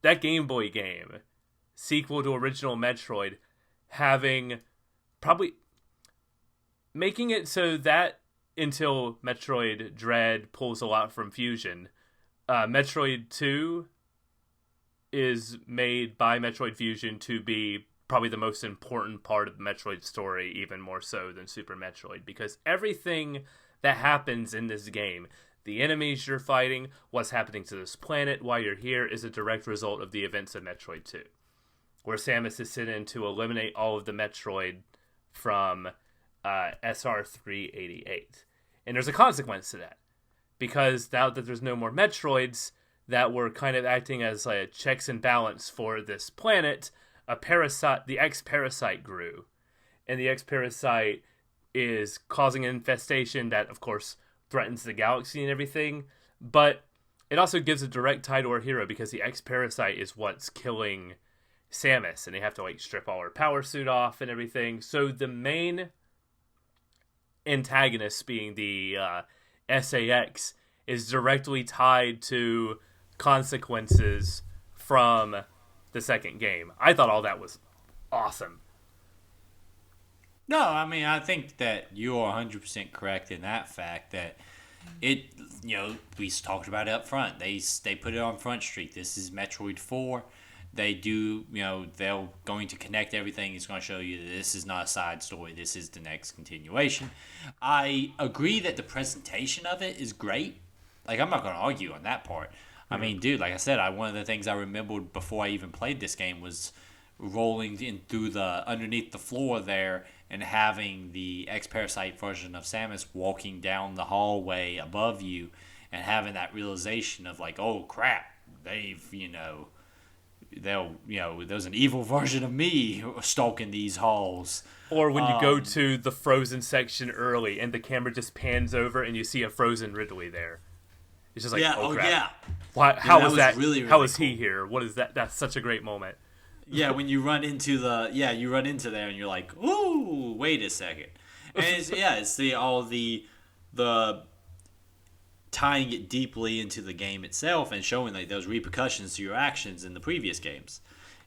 game, sequel to original Metroid, having probably making it so that until Metroid Dread pulls a lot from Fusion, Metroid 2 is made by Metroid Fusion to be probably the most important part of the Metroid story, even more so than Super Metroid, because everything that happens in this game, the enemies you're fighting, what's happening to this planet while you're here, is a direct result of the events of Metroid 2, where Samus is sent in to eliminate all of the Metroid from SR388. And there's a consequence to that, because now that there's no more Metroids that were kind of acting as like checks and balance for this planet, the X-Parasite grew. And the X-Parasite is causing an infestation that, of course, threatens the galaxy and everything. But it also gives a direct tie to our hero, because the X-Parasite is what's killing Samus. And they have to like strip all her power suit off and everything. So the main antagonist, being the SAX, is directly tied to consequences from the second game. I thought all that was awesome. No, I mean, I think that you are 100% correct in that fact that it, we talked about it up front. They put it on Front Street. This is Metroid 4. They do, they're going to connect everything. It's going to show you that this is not a side story. This is the next continuation. I agree that the presentation of it is great. Like, I'm not going to argue on that part. I mean, dude, like I said, one of the things I remembered before I even played this game was rolling in through underneath the floor there and having the X-Parasite version of Samus walking down the hallway above you and having that realization of like, oh crap, there's an evil version of me stalking these halls. Or when you go to the frozen section early and the camera just pans over and you see a frozen Ridley there. It's just like, oh crap. Yeah. How is that? Really, really how is cool. he here? What is that? That's such a great moment. Yeah, when you run into there and you're like, ooh, wait a second. And it's the tying it deeply into the game itself and showing like those repercussions to your actions in the previous games.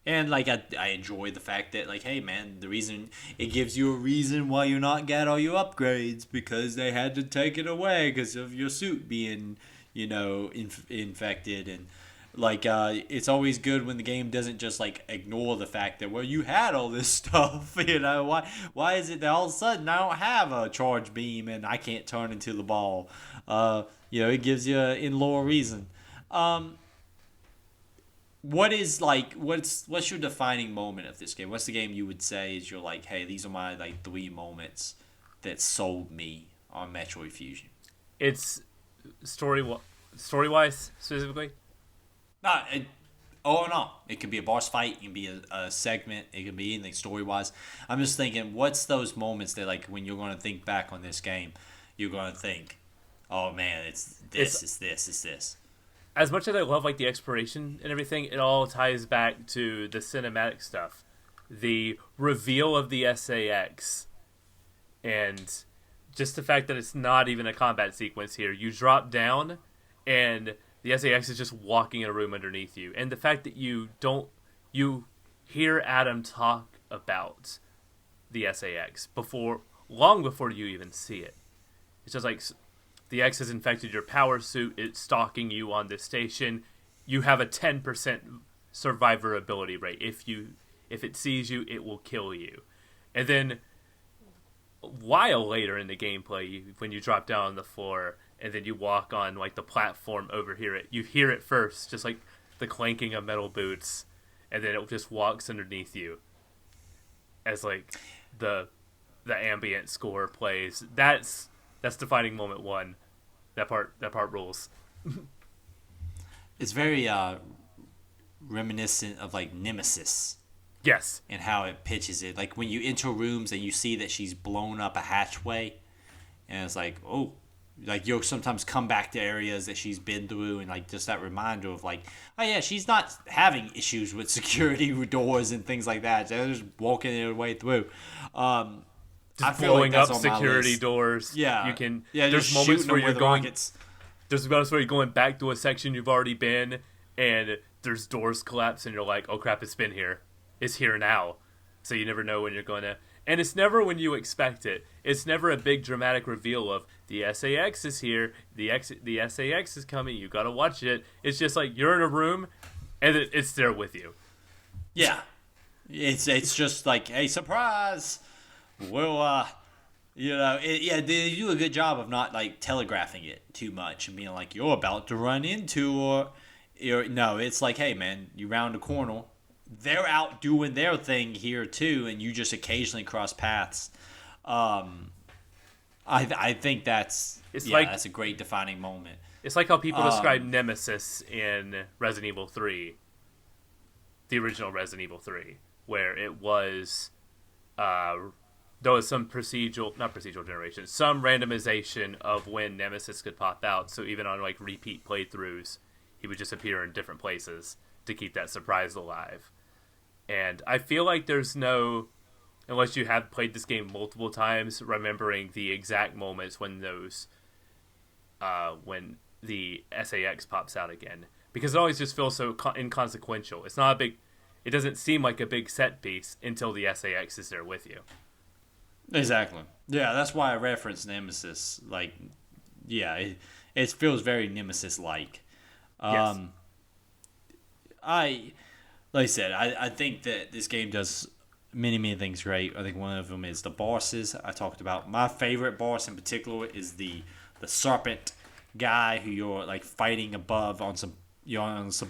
And like I enjoy the fact that like, hey man, the reason it gives you a reason why you're not got all your upgrades, because they had to take it away because of your suit being infected. And like it's always good when the game doesn't just like ignore the fact that, well, you had all this stuff. Why is it that all of a sudden I don't have a charge beam and I can't turn into the ball? It gives you an in-lore reason. What's your defining moment of this game? What's the game you would say is you're like, hey, these are my like 3 moments that sold me on Metroid Fusion? It's story-wise specifically. No, it could be a boss fight, it can be a segment, it can be anything story-wise. I'm just thinking, what's those moments that like when you're going to think back on this game, you're going to think, oh man, it's this. As much as I love like the exploration and everything, it all ties back to the cinematic stuff. The reveal of the SAX, and just the fact that it's not even a combat sequence here. You drop down and the SAX is just walking in a room underneath you. And the fact that you hear Adam talk about the SAX long before you even see it. It's just like, the X has infected your power suit. It's stalking you on this station. You have a 10% survivability rate. If it sees you, it will kill you. And then, a while later in the gameplay, when you drop down on the floor and then you walk on like the platform over here, you hear it first, just like the clanking of metal boots, and then it just walks underneath you as like the ambient score plays. That's defining moment 1. That part rules. It's very reminiscent of like Nemesis. Yes. And how it pitches it. Like when you enter rooms and you see that she's blown up a hatchway, and it's like, oh, like you'll sometimes come back to areas that she's been through, and like just that reminder of like, oh yeah, she's not having issues with security doors and things like that. They're just walking their way through. Just blowing up security doors. Yeah, you can. Yeah, there's moments where you're going. Rockets. There's moments where you're going back to a section you've already been, and there's doors collapse, and you're like, "Oh crap, it's been here. It's here now." So you never know when you're going to. And it's never when you expect it. It's never a big dramatic reveal of the SAX is here. The SAX is coming. You gotta watch it. It's just like you're in a room. and it's there with you. Yeah, it's just like, hey, surprise. Well, they do a good job of not like telegraphing it too much and being like, you're about to run into, or no, it's like, hey man, you round a corner. They're out doing their thing here too, and you just occasionally cross paths. I think that's a great defining moment. It's like how people describe Nemesis in Resident Evil 3, the original Resident Evil 3, where it was there was some not procedural generation, some randomization of when Nemesis could pop out. So even on like repeat playthroughs, he would just appear in different places to keep that surprise alive. And I feel like there's no, unless you have played this game multiple times, remembering the exact moments when those, when the SAX pops out again. Because it always just feels so inconsequential. It's not a big, it doesn't seem like a big set piece until the SAX is there with you. Exactly. Yeah, that's why I referenced Nemesis. Like, yeah, it feels very Nemesis-like. Yes. Like I said, I think that this game does many things great. I think one of them is the bosses. I talked about my favorite boss in particular is the serpent guy who you're like fighting above on some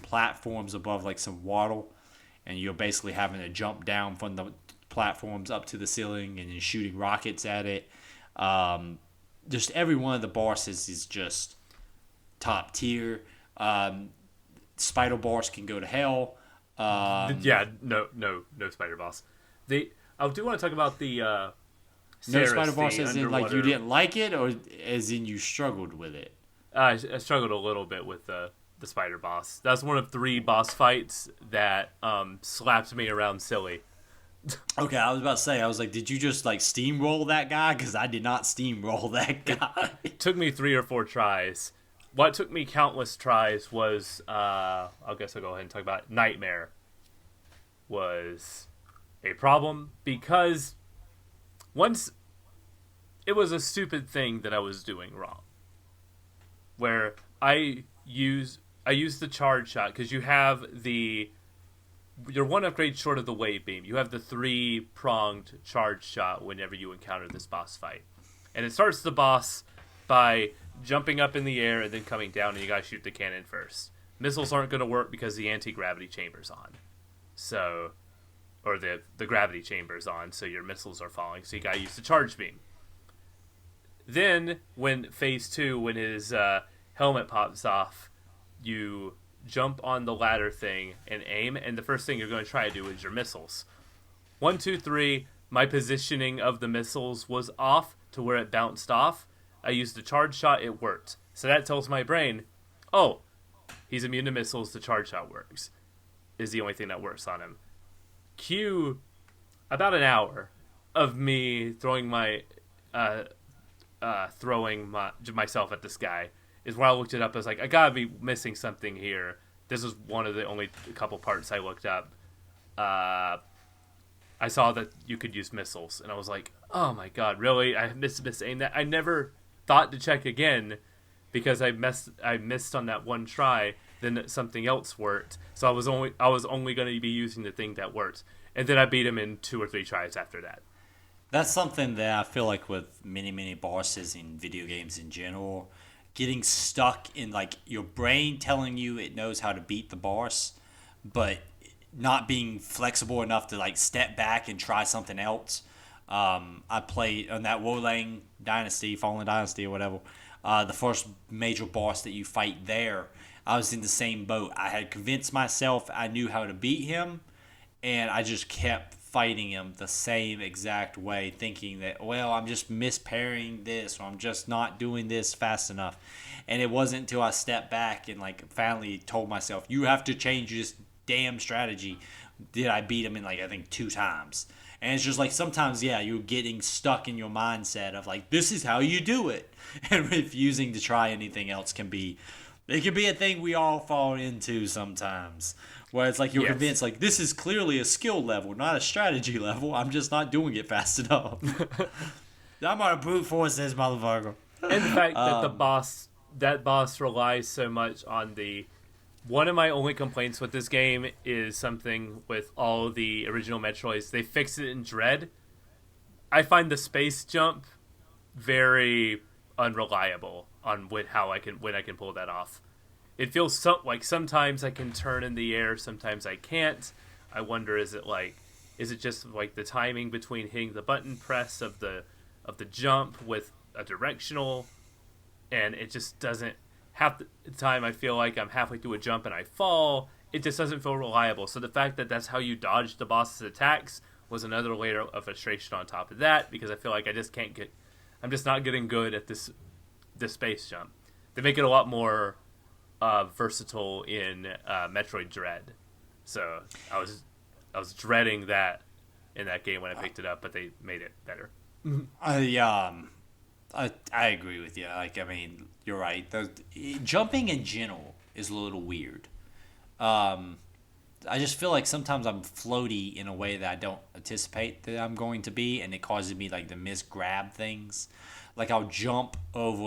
platforms above like some water, and you're basically having to jump down from the platforms up to the ceiling and then shooting rockets at it. Just every one of the bosses is just top tier. Spider boss can go to hell. No spider boss. I do want to talk about the no Ceres, spider boss as in like you didn't like it, or as in you struggled with it. I struggled a little bit with the spider boss. That's one of 3 boss fights that slapped me around silly. Okay, I was about to say, I was like, did you just like steamroll that guy? Because I did not steamroll that guy. It took me 3 or 4 tries. What took me countless tries was, I guess I'll go ahead and talk about it. Nightmare was a problem because once it was a stupid thing that I was doing wrong. Where I use the charge shot because you're 1 upgrade short of the wave beam. You have the 3-pronged charge shot whenever you encounter this boss fight. And it starts the boss by jumping up in the air and then coming down, and you gotta shoot the cannon first. Missiles aren't gonna work because the anti-gravity chamber's on. So, or the gravity chamber's on, so your missiles are falling, so you gotta use the charge beam. Then, when phase 2, when his helmet pops off, you jump on the ladder thing and aim, and the first thing you're going to try to do is your missiles. 1, 2, 3, my positioning of the missiles was off to where it bounced off. I used the charge shot, it worked. So that tells my brain, oh, he's immune to missiles, the charge shot works. Is the only thing that works on him. Cue about an hour of me throwing myself at this guy is where I looked it up. I was like, I gotta be missing something here. This is one of the only couple parts I looked up. I saw that you could use missiles, and I was like, oh my god, really? I misaimed that. I never thought to check again because I missed on that one try. Then something else worked, so I was only going to be using the thing that worked, and then I beat him in 2 or 3 tries after that. That's something that I feel like with many bosses in video games in general, getting stuck in like your brain telling you it knows how to beat the boss, but not being flexible enough to like step back and try something else. I played on that Wolang Dynasty, Fallen Dynasty or whatever, the first major boss that you fight there. I was in the same boat. I had convinced myself I knew how to beat him, and I just kept fighting him the same exact way, thinking that, well, I'm just mispairing this, or I'm just not doing this fast enough. And it wasn't until I stepped back and like finally told myself, you have to change this damn strategy, did I beat him in like I think 2 times. And it's just like sometimes, yeah, you're getting stuck in your mindset of like, this is how you do it, and refusing to try anything else can be a thing we all fall into sometimes, where it's like you're convinced like this is clearly a skill level, not a strategy level. I'm just not doing it fast enough. I'm gonna brute force this motherfucker. And the fact that that boss relies so much on the One of my only complaints with this game is something with all the original Metroids. They fixed it in Dread. I find the space jump very unreliable on when I can pull that off. It feels like sometimes I can turn in the air, sometimes I can't. I wonder, is it just like the timing between hitting the button press of the jump with a directional, and it just doesn't. Half the time I feel like I'm halfway through a jump and I fall. It just doesn't feel reliable. So the fact that that's how you dodge the boss's attacks was another layer of frustration on top of that, because I feel like I'm just not getting good at this space jump. They make it a lot more versatile in Metroid Dread. So I was dreading that in that game when I picked it up, but they made it better. I agree with you. Like, I mean, you're right. Jumping in general is a little weird. I just feel like sometimes I'm floaty in a way that I don't anticipate that I'm going to be, and it causes me like to misgrab things. Like I'll jump over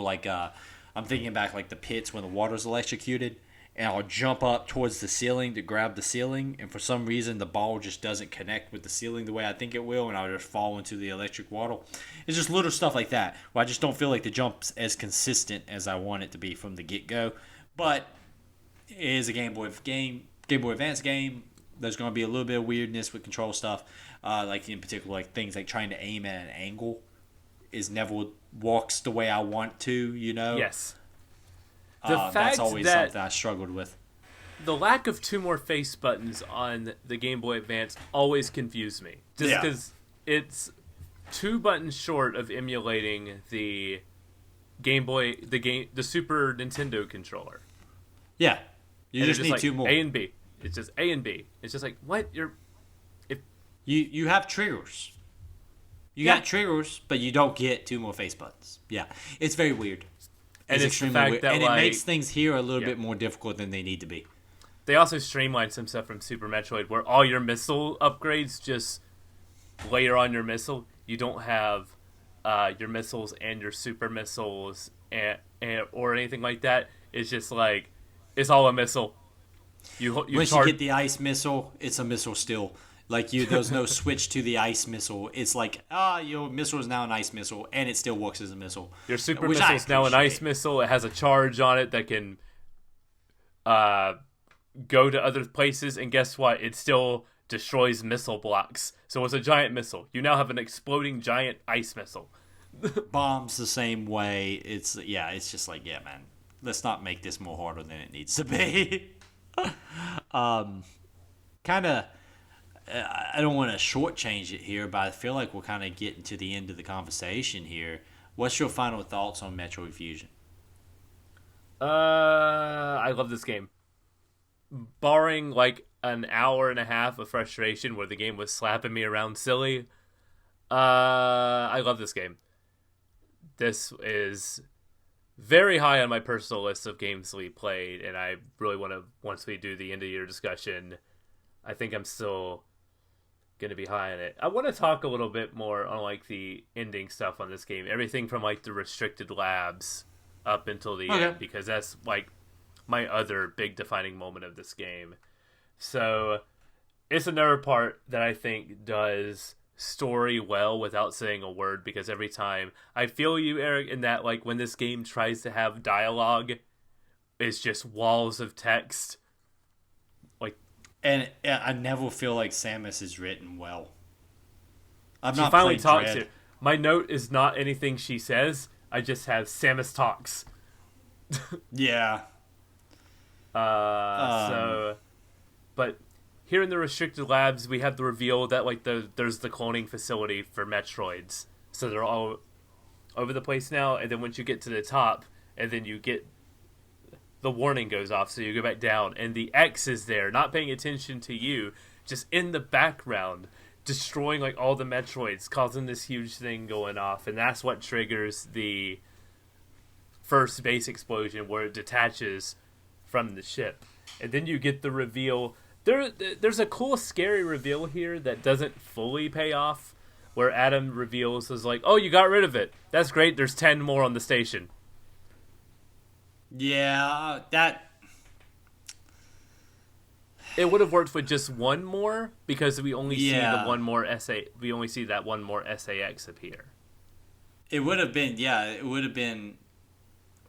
I'm thinking back like the pits when the water's electrocuted, and I'll jump up towards the ceiling to grab the ceiling, and for some reason the ball just doesn't connect with the ceiling the way I think it will, and I'll just fall into the electric water. It's just little stuff like that where I just don't feel like the jump's as consistent as I want it to be from the get-go. But it is a Game Boy Advance game. There's going to be a little bit of weirdness with control stuff, like in particular like things like trying to aim at an angle never walks the way I want to, you know? Yes. That's always something I struggled with. The lack of 2 more face buttons on the Game Boy Advance always confused me. Just because it's 2 buttons short of emulating the the Super Nintendo controller. Yeah. You just need like 2 more. A and B. It's just A and B. It's just like, what? You have triggers. You got triggers, but you don't get 2 more face buttons. Yeah. It's very weird. And it's the fact that, and it makes things here a little bit more difficult than they need to be. They also streamlined some stuff from Super Metroid where all your missile upgrades just layer on your missile. You don't have your missiles and your super missiles or anything like that. It's just like, it's all a missile. Once you get the ice missile, it's a missile still. Like there's no switch to the ice missile. It's like, your missile is now an ice missile, and it still works as a missile. Your super missile is now an ice missile. It has a charge on it that can go to other places, and guess what? It still destroys missile blocks. So it's a giant missile. You now have an exploding giant ice missile. Bombs the same way. It's just like, yeah, man. Let's not make this more harder than it needs to be. Kind of. I don't want to shortchange it here, but I feel like we're kind of getting to the end of the conversation here. What's your final thoughts on Metroid Fusion? I love this game. Barring like an hour and a half of frustration where the game was slapping me around silly, I love this game. This is very high on my personal list of games we played, and I really want to, once we do the end of year discussion, I think I'm still going to be high on it. I want to talk a little bit more on like the ending stuff on this game. Everything from like the restricted labs up until the end, because that's like my other big defining moment of this game. So it's another part that I think does story well without saying a word, because every time I feel you, Eric, in that like when this game tries to have dialogue, it's just walls of text. And I never feel like Samus is written well. She finally talks here. My note is not anything she says. I just have Samus talks. Yeah. But here in the restricted labs, we have the reveal that like there's the cloning facility for Metroids. So they're all over the place now. And then once you get to the top, and then you get the warning goes off, so you go back down, and the X is there, not paying attention to you, just in the background, destroying like all the Metroids, causing this huge thing going off, and that's what triggers the first base explosion where it detaches from the ship. And then you get the reveal. There's a cool, scary reveal here that doesn't fully pay off, where Adam reveals is like, "Oh, you got rid of it. That's great. There's 10 more on the station." Yeah, It would have worked with just one more because we only see Yeah. the one more we only see that one more SAX appear. It would have been, yeah, it would have been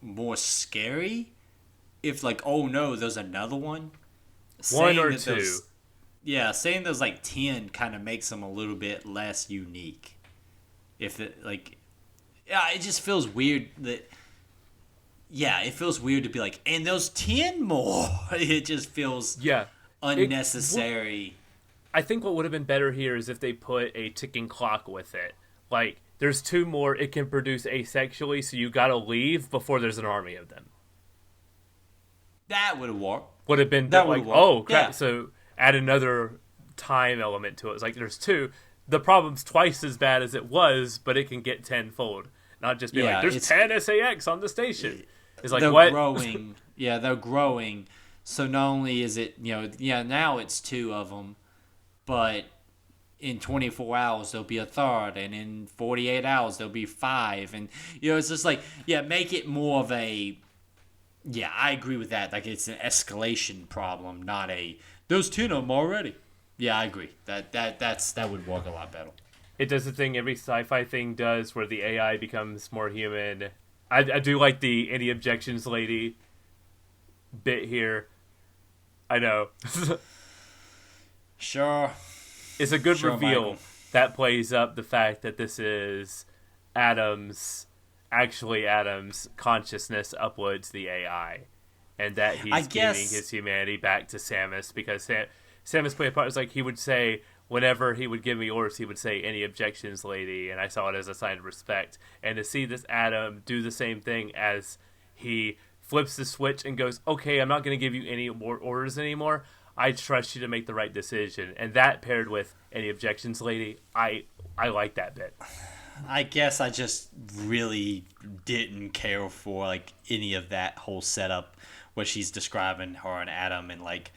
more scary if, like, oh no, there's another one. One or two. Saying there's like 10 kind of makes them a little bit less unique. If it, like, yeah, it just feels weird that, yeah, it feels weird to be like, and there's 10 more. It just feels unnecessary. I think what would have been better here is if they put a ticking clock with it. Like, there's 2 more it can produce asexually, so you gotta leave before there's an army of them. That would have worked. Would have been That like, would've worked. oh crap, Yeah. so add another time element to it. It's like there's 2. The problem's twice as bad as it was, but it can get tenfold. Not just be Yeah, like, there's it's- 10 SAX on the station. It's like, they're what? growing. Yeah, they're growing. So not only is it, now it's 2 of them, but in 24 hours there'll be a third, and in 48 hours there'll be 5, and it's just like, make it more of a, I agree with that. Like, it's an escalation problem, not a there's 10 of them already. Yeah, I agree. That would work a lot better. It does the thing every sci-fi thing does, where the AI becomes more human. I do like the any objections lady bit here. I know. Sure. It's a good Sure, reveal Michael. that plays up the fact that this is Adam's consciousness uploads the AI, and that he's gaining his humanity back to Samus, because Samus played a part. It's like he would say, whenever he would give me orders, he would say, any objections, lady, and I saw it as a sign of respect. And to see this Adam do the same thing as he flips the switch and goes, okay, I'm not going to give you any more orders anymore. I trust you to make the right decision. And that paired with any objections, lady, I like that bit. I guess I just really didn't care for, like, any of that whole setup where she's describing her and Adam and, like,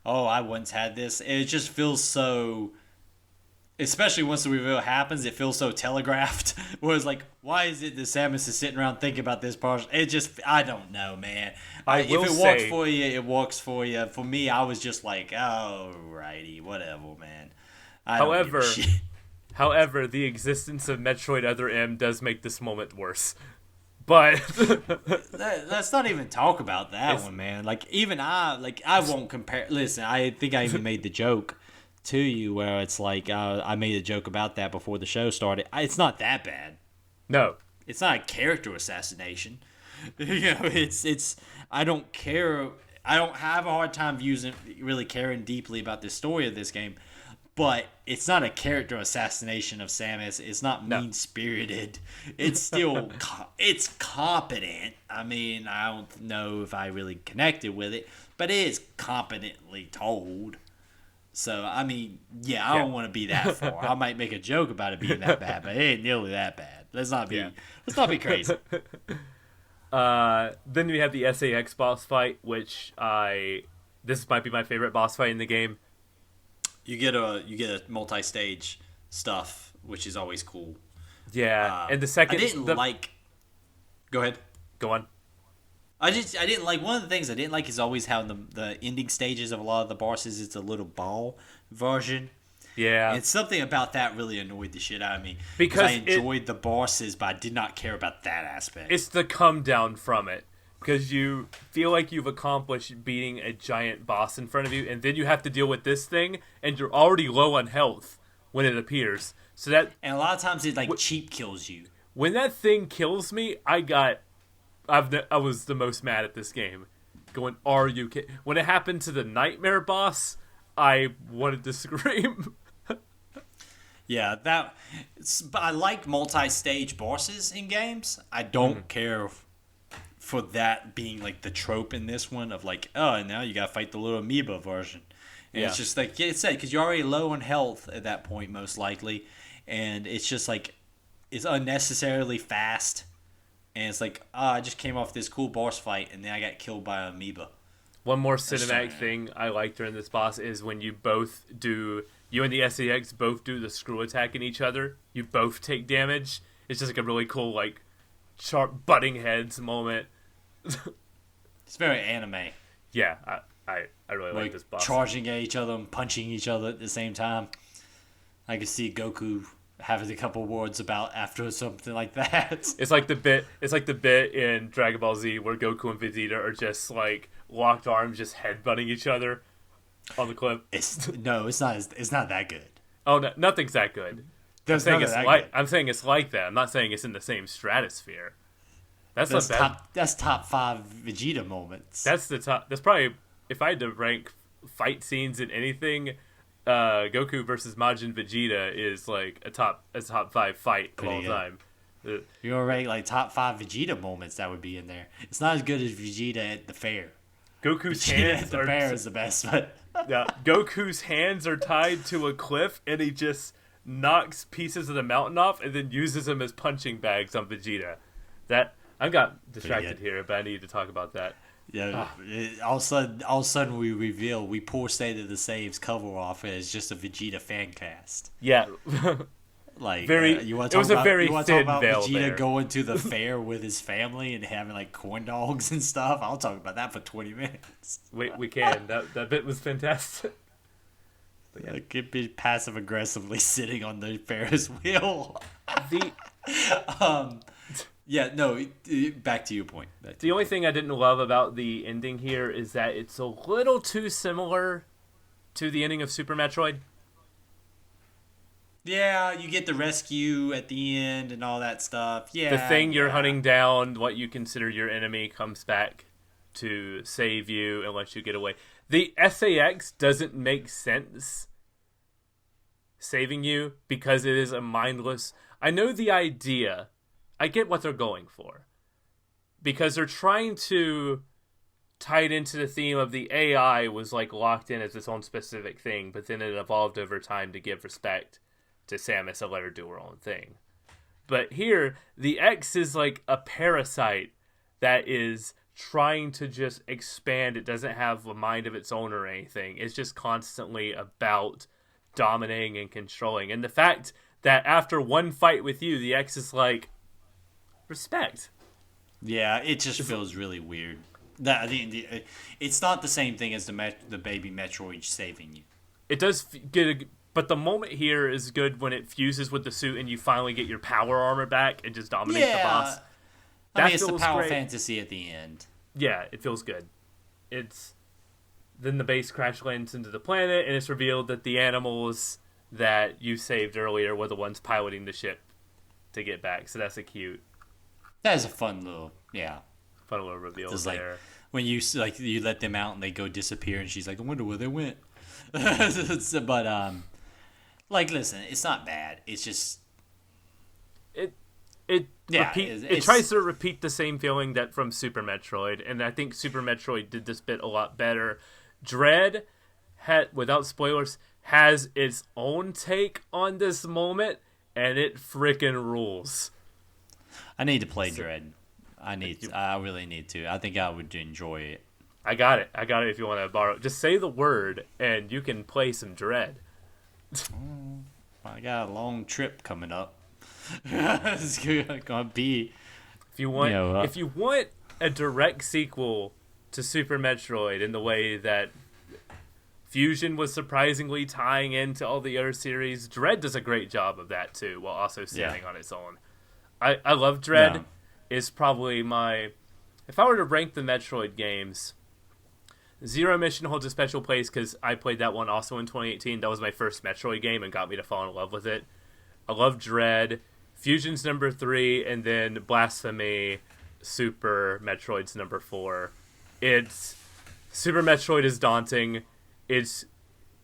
oh, I once had this. It just feels so, especially once the reveal happens, it feels so telegraphed. Whereas, like, why is it that Samus is sitting around thinking about this part? It just, I don't know, man. If it works for you, it works for you. For me, I was just like, alrighty, whatever, man. However, the existence of Metroid Other M does make this moment worse. But let's not even talk about that one, man. Like, even I won't compare. Listen, I think I even made the joke to you where it's like, I made a joke about that before the show started. It's not that bad. No, it's not a character assassination. It's. I don't care. I don't have a hard time really caring deeply about the story of this game. But it's not a character assassination of Samus. It's not mean-spirited. It's still, it's competent. I mean, I don't know if I really connected with it, but it is competently told. So, I mean, I don't want to be that far. I might make a joke about it being that bad, but it ain't nearly that bad. Let's not be crazy. Then we have the SAX boss fight, which this might be my favorite boss fight in the game. You get a multi-stage stuff, which is always cool. Yeah, and the second Go ahead. Go on. I didn't like, one of the things I didn't like is always how the ending stages of a lot of the bosses, it's a little ball version. Yeah. And something about that really annoyed the shit out of me. Because I enjoyed the bosses, but I did not care about that aspect. It's the come down from it. Because you feel like you've accomplished beating a giant boss in front of you, and then you have to deal with this thing, and you're already low on health when it appears. And a lot of times it cheap kills you. When that thing kills me, I was the most mad at this game. Going, are you kidding? When it happened to the nightmare boss, I wanted to scream. Yeah, I like multi-stage bosses in games. I don't care for that being like the trope in this one of like, oh, now you gotta fight the little amoeba version. And it's just like it said, because you're already low on health at that point, most likely. And it's just like, it's unnecessarily fast. And it's like, I just came off this cool boss fight, and then I got killed by an amoeba. One more cinematic thing I like during this boss is when you and the SAX both do the screw attack in each other. You both take damage. It's just like a really cool, like, sharp butting heads moment. It's very anime. Yeah, I really like this boss. Charging at each other and punching each other at the same time. I can see Goku having a couple words about after something like that. It's like the bit in Dragon Ball Z where Goku and Vegeta are just like locked arms, just headbutting each other on the cliff. It's not that good. Oh, no, nothing's that good. I'm saying it's like that. I'm not saying it's in the same stratosphere. That's top 5 Vegeta moments. That's the top. That's probably, if I had to rank fight scenes in anything, Goku versus Majin Vegeta is like a top 5 fight of all time. You're gonna rank like top 5 Vegeta moments that would be in there. It's not as good as Vegeta at the fair. Goku's Vegeta hands at the fair is the best, but yeah, Goku's hands are tied to a cliff, and he just knocks pieces of the mountain off, and then uses them as punching bags on Vegeta. That I got distracted here, but I need to talk about that. Yeah, all of a sudden we reveal we pull State of the Saves cover off and it's just a Vegeta fan cast. Yeah. Like you want to talk about Vegeta there. going to the fair with his family and having like corn dogs and stuff? I'll talk about that for 20 minutes. We can. That bit was fantastic. Yeah. It could be passive aggressively sitting on the Ferris wheel. Yeah, no, back to your point. The only thing I didn't love about the ending here is that it's a little too similar to the ending of Super Metroid. Yeah, you get the rescue at the end and all that stuff. Yeah. The thing you're hunting down, what you consider your enemy, comes back to save you and let you get away. The SAX doesn't make sense saving you because it is a mindless... I know the idea... I get what they're going for. Because they're trying to tie it into the theme of the AI was like locked in as its own specific thing, but then it evolved over time to give respect to Samus and let her do her own thing. But here, the X is like a parasite that is trying to just expand. It doesn't have a mind of its own or anything. It's just constantly about dominating and controlling. And the fact that after one fight with you, the X is like, respect. Yeah, it just feels really weird. It's not the same thing as the baby Metroid saving you. It does but the moment here is good when it fuses with the suit and you finally get your power armor back and just dominate the boss. It's the power fantasy at the end. Yeah, it feels good. Then the base crash lands into the planet and it's revealed that the animals that you saved earlier were the ones piloting the ship to get back. So that's a cute... That is a fun little reveal there. Like, when you let them out and they go disappear, and she's like, "I wonder where they went." But listen, it's not bad. It's just it tries to repeat the same feeling that from Super Metroid, and I think Super Metroid did this bit a lot better. Dread, without spoilers, has its own take on this moment, and it frickin' rules. I need to play Dread. I really need to. I think I would enjoy it. I got it if you want to borrow. Just say the word, and you can play some Dread. I got a long trip coming up. It's gonna be. If you want a direct sequel to Super Metroid in the way that Fusion was surprisingly tying into all the other series, Dread does a great job of that too, while also standing on its own. I love Dread. Yeah. Is probably my... If I were to rank the Metroid games, Zero Mission holds a special place because I played that one also in 2018. That was my first Metroid game and got me to fall in love with it. I love Dread. Fusion's number 3, and then Blasphemy, Super Metroid's number 4. Super Metroid is daunting. It's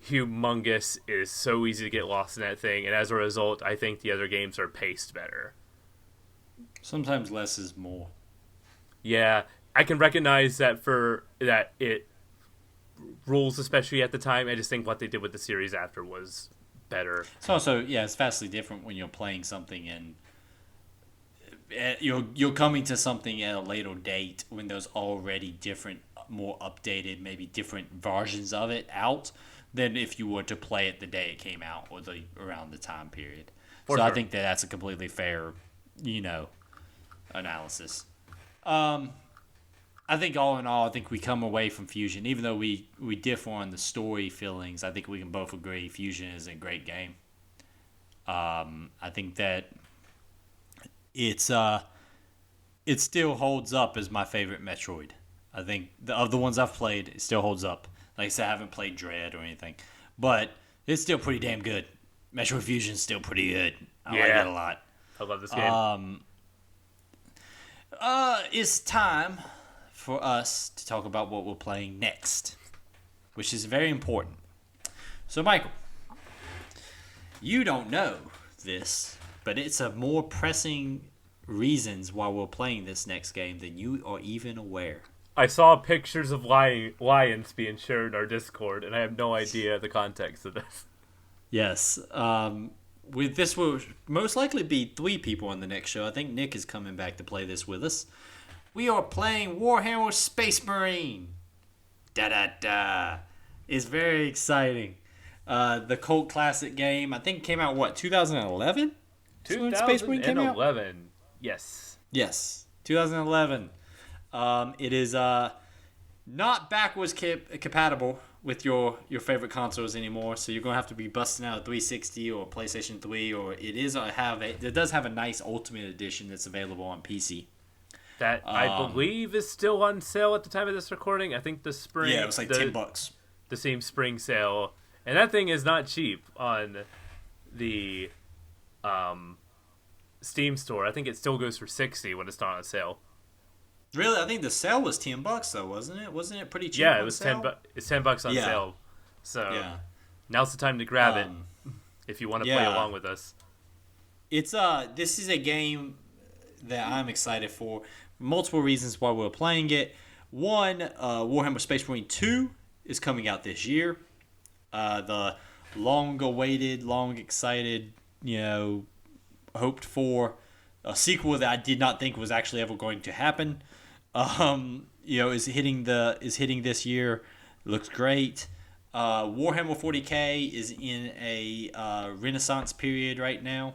humongous. It is so easy to get lost in that thing, and as a result, I think the other games are paced better. Sometimes less is more. Yeah, I can recognize that it rules, especially at the time. I just think what they did with the series after was better. It's also, it's vastly different when you're playing something and you're coming to something at a later date when there's already different, more updated, maybe different versions of it out than if you were to play it the day it came out or around the time period. So sure. I think that's a completely fair, analysis. I think all in all, I think we come away from Fusion, even though we differ on the story feelings. I think we can both agree Fusion is a great game. I think that it still holds up as my favorite Metroid. I think of the ones I've played, it still holds up. Like I said, I haven't played Dread or anything, but it's still pretty damn good. Metroid Fusion's still pretty good. I like it a lot. I love this game. It's time for us to talk about what we're playing next, which is very important. So, Michael, you don't know this, but it's a more pressing reasons why we're playing this next game than you are even aware. I saw pictures of lions being shared in our Discord, and I have no idea the context of this. Yes. With this will most likely be 3 people on the next show. I think Nick is coming back to play this with us. We are playing Warhammer Space Marine. Da-da-da. It's very exciting. The cult classic game, I think came out, 2011? 2011. Yes. Yes. 2011. It is not backwards compatible with your favorite consoles anymore, so you're gonna have to be busting out a 360 or PlayStation 3, or it does have a nice Ultimate Edition that's available on PC. That I believe is still on sale at the time of this recording. I think the spring. Yeah, it was like $10. The same spring sale, and that thing is not cheap on the Steam store. I think it still goes for $60 when it's not on sale. Really, I think the sale was $10 though, wasn't it? Wasn't it pretty cheap? Yeah, it was $10. It's $10 on sale. So now's the time to grab it if you want to play along with us. It's this is a game that I'm excited for. Multiple reasons why we're playing it. One, Warhammer Space Marine 2 is coming out this year. The long-awaited, long-excited, hoped for a sequel that I did not think was actually ever going to happen. Is hitting this year. Looks great. Warhammer 40K is in a renaissance period right now.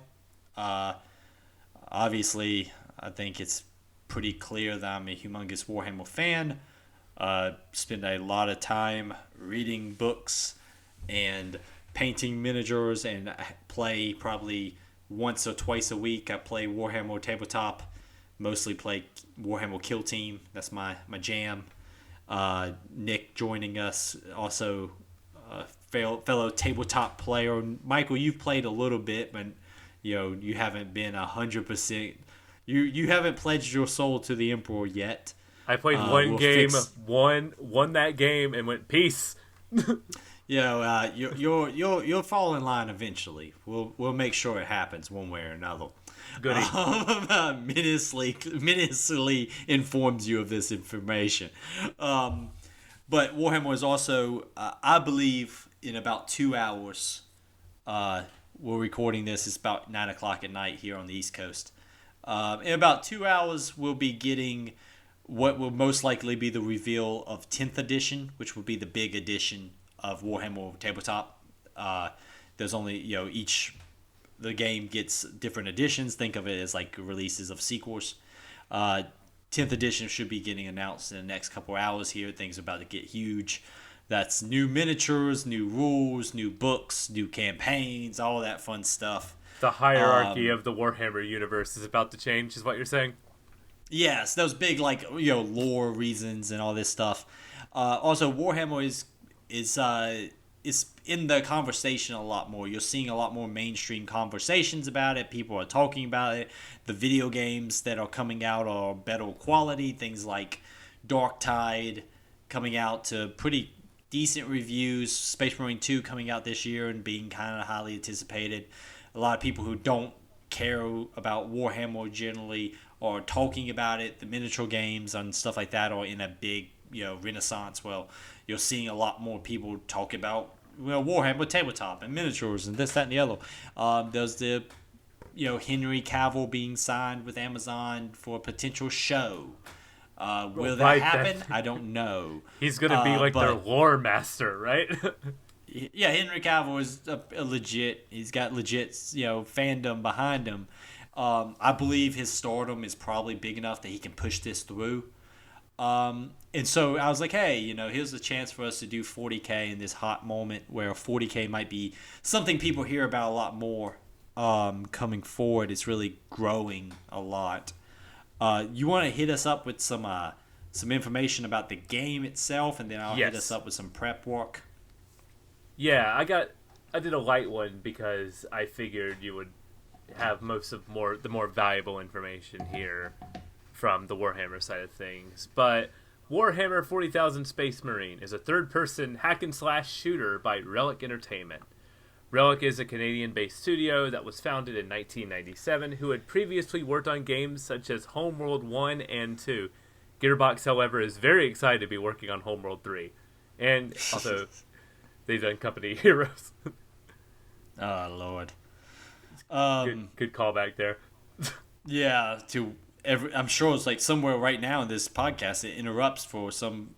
Obviously, I think it's pretty clear that I'm a humongous Warhammer fan. Spend a lot of time reading books and painting miniatures, and play probably once or twice a week. I play Warhammer Tabletop. Mostly play Warhammer Kill Team. That's my jam. Nick joining us, also a fellow tabletop player. Michael, you've played a little bit, but you haven't been 100%. You haven't pledged your soul to the Emperor yet. I played one game, won that game, and went peace. You'll fall in line eventually. We'll make sure it happens one way or another. Goody. Menacingly informs you of this information. But Warhammer is also, I believe, in about 2 hours. We're recording this. It's about 9 o'clock at night here on the East Coast. In about 2 hours, we'll be getting what will most likely be the reveal of 10th edition, which will be the big edition of Warhammer Tabletop. There's only, the game gets different editions. Think of it as like releases of sequels. 10th edition should be getting announced in the next couple hours here. Things are about to get huge. That's new miniatures, new rules, new books, new campaigns, all that fun stuff. The hierarchy of the Warhammer universe is about to change, is what you're saying? Yes, those big lore reasons and all this stuff. Also, Warhammer is in the conversation a lot more. You're seeing a lot more mainstream conversations about it. People are talking about it. The video games that are coming out are better quality. Things like Dark Tide coming out to pretty decent reviews. Space Marine 2 coming out this year and being kind of highly anticipated. A lot of people who don't care about Warhammer generally are talking about it. The miniature games and stuff like that are in a big renaissance. Well, you're seeing a lot more people talk about Warhammer Tabletop and miniatures and this, that, and the other. There's the Henry Cavill being signed with Amazon for a potential show. Will that happen? I don't know. He's gonna be their lore master, right? Yeah, Henry Cavill is a legit. He's got legit fandom behind him. I believe his stardom is probably big enough that he can push this through. And so I was like, hey, here's a chance for us to do 40K in this hot moment where 40K might be something people hear about a lot more coming forward. It's really growing a lot. You want to hit us up with some information about the game itself, and then I'll hit us up with some prep work. Yeah, I did a light one because I figured you would have the more valuable information here from the Warhammer side of things. But Warhammer 40,000 Space Marine is a third-person hack-and-slash shooter by Relic Entertainment. Relic is a Canadian-based studio that was founded in 1997 who had previously worked on games such as Homeworld 1 and 2. Gearbox, however, is very excited to be working on Homeworld 3. And also, they've done Company Heroes. Oh, Lord. Good callback there. Yeah, I'm sure it's like somewhere right now in this podcast it interrupts for some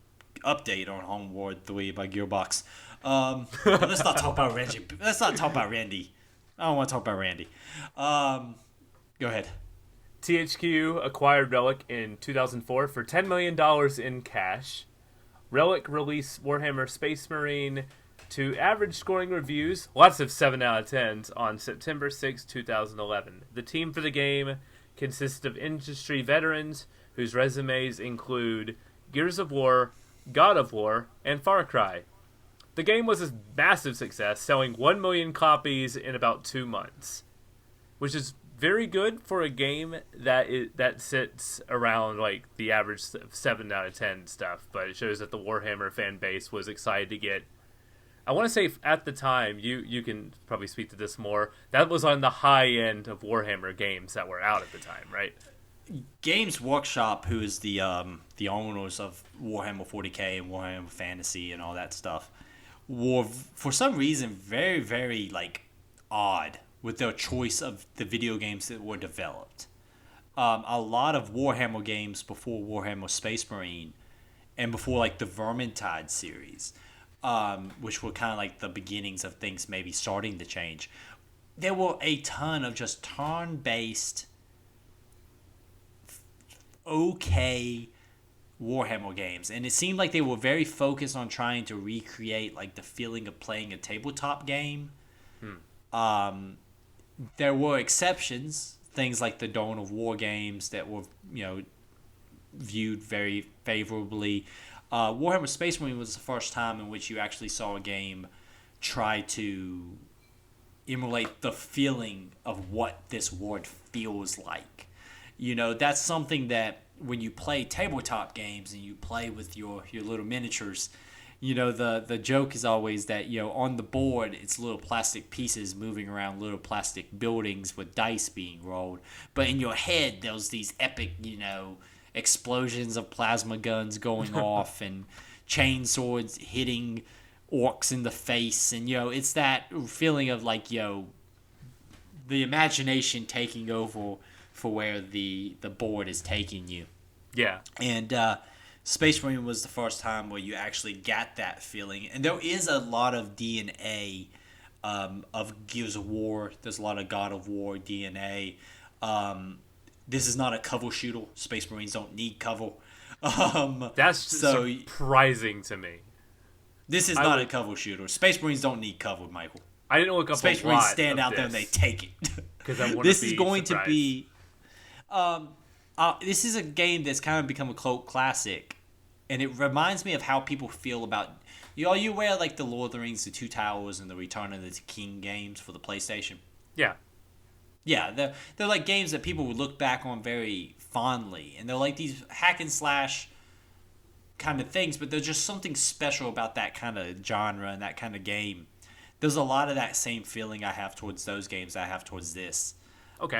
update on Homeworld 3 by Gearbox. But let's not talk about Randy. Let's not talk about Randy. I don't want to talk about Randy. Go ahead. THQ acquired Relic in 2004 for $10 million in cash. Relic released Warhammer Space Marine to average scoring reviews, lots of 7 out of 10s, on September 6, 2011. The team for the game consists of industry veterans whose resumes include Gears of War, God of War, and Far Cry. The game was a massive success, selling 1 million copies in about 2 months, which is very good for a game that sits around like the average 7 out of 10 stuff, but it shows that the Warhammer fan base was excited to get. I want to say at the time, you can probably speak to this more, that was on the high end of Warhammer games that were out at the time, right? Games Workshop, who is the owners of Warhammer 40K and Warhammer Fantasy and all that stuff, were for some reason very, very like odd with their choice of the video games that were developed. A lot of Warhammer games before Warhammer Space Marine and before like the Vermintide series, which were kind of like the beginnings of things maybe starting to change, there were a ton of just turn-based okay Warhammer games, and it seemed like they were very focused on trying to recreate like the feeling of playing a tabletop game. There were exceptions, things like the Dawn of War games that were viewed very favorably. Warhammer Space Marine was the first time in which you actually saw a game try to emulate the feeling of what this world feels like. That's something that when you play tabletop games and you play with your little miniatures, the joke is always that, on the board, it's little plastic pieces moving around little plastic buildings with dice being rolled. But in your head, there's these epic, explosions of plasma guns going off and chainswords hitting orcs in the face. And, it's that feeling of, like, the imagination taking over for where the board is taking you. Yeah. And Space Marine was the first time where you actually got that feeling. And there is a lot of DNA of Gears of War. There's a lot of God of War DNA. This is not a cover shooter. Space Marines don't need cover. That's surprising to me. This is not a cover shooter. Space Marines don't need cover, Michael. I didn't look up Space Marines stand out there and they take it. This is going to be... this is a game that's kind of become a cult classic, and it reminds me of how people feel about... Are you aware, like, the Lord of the Rings, the Two Towers, and the Return of the King games for the PlayStation? Yeah. Yeah, they're like games that people would look back on very fondly, and they're like these hack and slash kind of things, but there's just something special about that kind of genre and that kind of game. There's a lot of that same feeling I have towards those games I have towards this. Okay.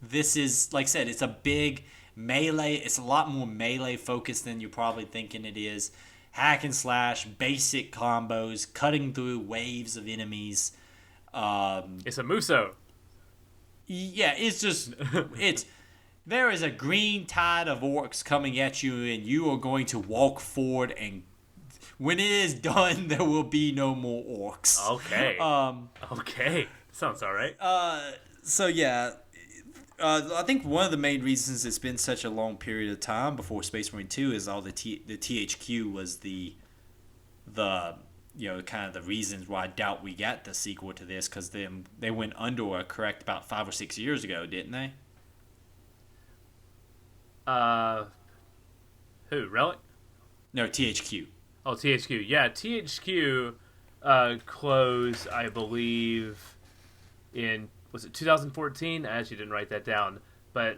This is, like I said, it's a big melee. It's a lot more melee focused than you're probably thinking it is. Hack and slash, basic combos, cutting through waves of enemies. It's a Muso. Yeah, it's just there is a green tide of orcs coming at you, and you are going to walk forward, and when it is done, there will be no more orcs. Okay. Okay. Sounds all right. So yeah, I think one of the main reasons it's been such a long period of time before Space Marine 2 is all the THQ was the kind of the reasons why I doubt we got the sequel to this, because they went under, correct, about 5 or 6 years ago, didn't they? Who? Relic? No, THQ. Oh, THQ. Yeah, THQ closed, I believe, in, was it 2014? I actually didn't write that down. But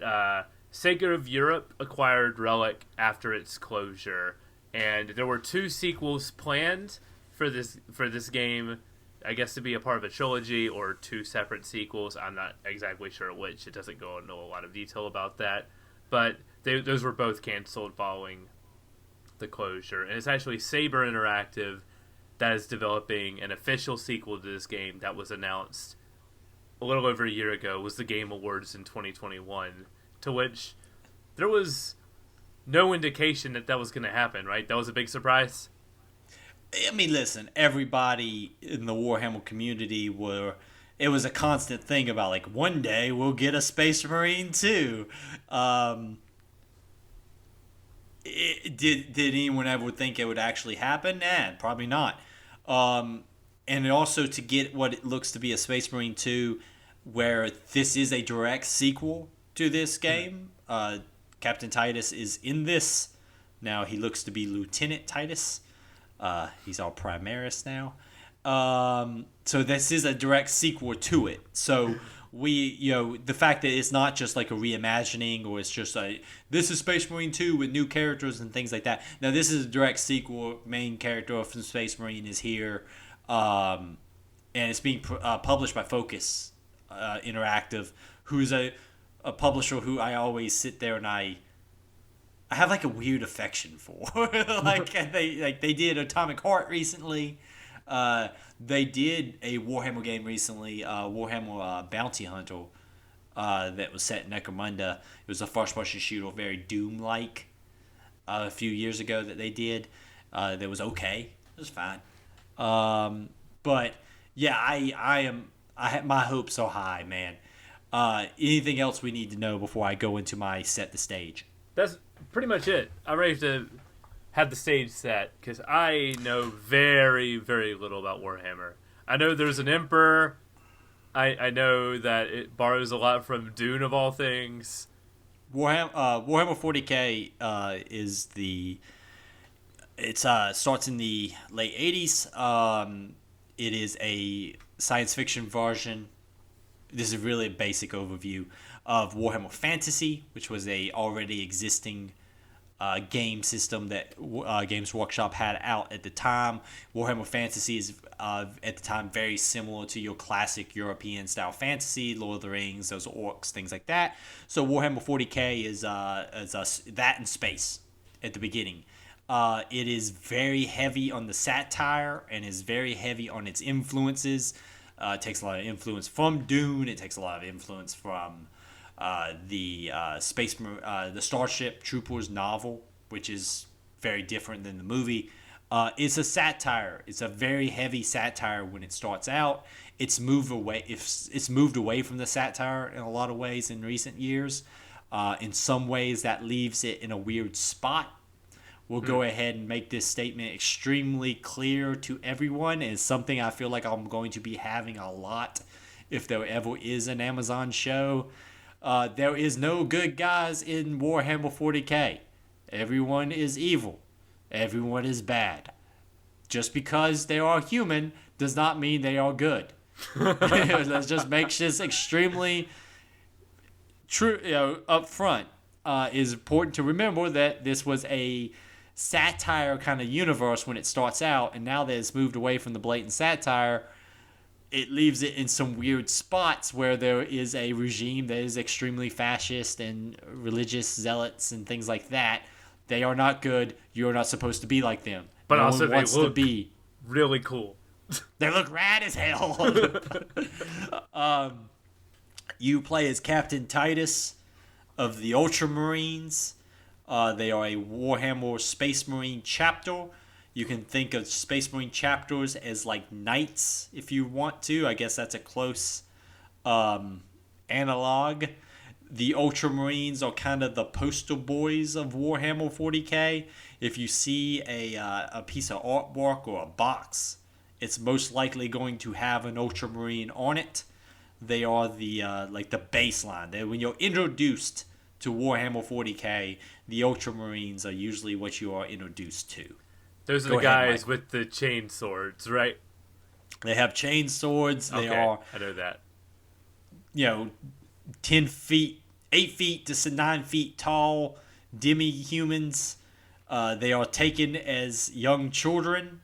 Sega of Europe acquired Relic after its closure, and there were 2 sequels planned for this game, I guess, to be a part of a trilogy or 2 separate sequels. I'm not exactly sure which. It doesn't go into a lot of detail about that. But those were both canceled following the closure. And it's actually Saber Interactive that is developing an official sequel to this game that was announced a little over a year ago. It was the Game Awards in 2021, to which there was no indication that was going to happen, right? That was a big surprise. I mean, listen, everybody in the Warhammer community it was a constant thing about, like, one day we'll get a Space Marine 2. Did anyone ever think it would actually happen? Nah, probably not. And also to get what it looks to be a Space Marine 2, where this is a direct sequel to this game. Captain Titus is in this. Now he looks to be Lieutenant Titus. He's all Primaris now. So this is a direct sequel to it. So the fact that it's not just like a reimagining, or it's just this is Space Marine 2 with new characters and things like that. Now this is a direct sequel. Main character from Space Marine is here, and it's being published by Focus Interactive, who's a publisher who I always sit there and I have like a weird affection for. They did Atomic Heart recently. They did a Warhammer game recently, Warhammer Bounty Hunter, that was set in Necromunda. It was a first-person shooter, very Doom-like, a few years ago that they did. That was okay. It was fine. But yeah, my hopes are high, man. Anything else we need to know before I go into my set the stage? That's pretty much it. I'm ready to have the stage set, because I know very, very little about Warhammer. I know there's an Emperor. I know that it borrows a lot from Dune, of all things. Warhammer 40K starts in the late 80s. It is a science fiction version. This is really a basic overview of Warhammer Fantasy, which was a already existing game system that Games Workshop had out at the time. Warhammer Fantasy is at the time very similar to your classic European style fantasy, Lord of the Rings, those orcs, things like that. So Warhammer 40K is that in space at the beginning. It is very heavy on the satire and is very heavy on its influences. It takes a lot of influence from Dune. It takes a lot of influence from the Starship Troopers novel, which is very different than the movie. It's a satire. It's a very heavy satire when it starts out. It's moved away from the satire in a lot of ways in recent years. In some ways, that leaves it in a weird spot. We'll go ahead and make this statement extremely clear to everyone. It's something I feel like I'm going to be having a lot if there ever is an Amazon show. There is no good guys in Warhammer 40K. Everyone is evil. Everyone is bad. Just because they are human does not mean they are good. That just makes this extremely true, up front. It's important to remember that this was a satire kind of universe when it starts out, and now that it's moved away from the blatant satire, it leaves it in some weird spots where there is a regime that is extremely fascist and religious zealots and things like that. They are not good. You're not supposed to be like them. But no also one wants they look to be. really cool. They look rad as hell. You play as Captain Titus of the Ultramarines. They are a Warhammer Space Marine chapter. You can think of Space Marine chapters as like knights if you want to. I guess that's a close analog. The Ultramarines are kind of the poster boys of Warhammer 40k. If you see a piece of artwork or a box, it's most likely going to have an Ultramarine on it. They are the like the baseline. When you're introduced to Warhammer 40k, the Ultramarines are usually what you are introduced to. Those are the guys with the chain swords, right? They have chain swords. They are, I know that. 10 feet, 8 feet to 9 feet tall demi-humans. They are taken as young children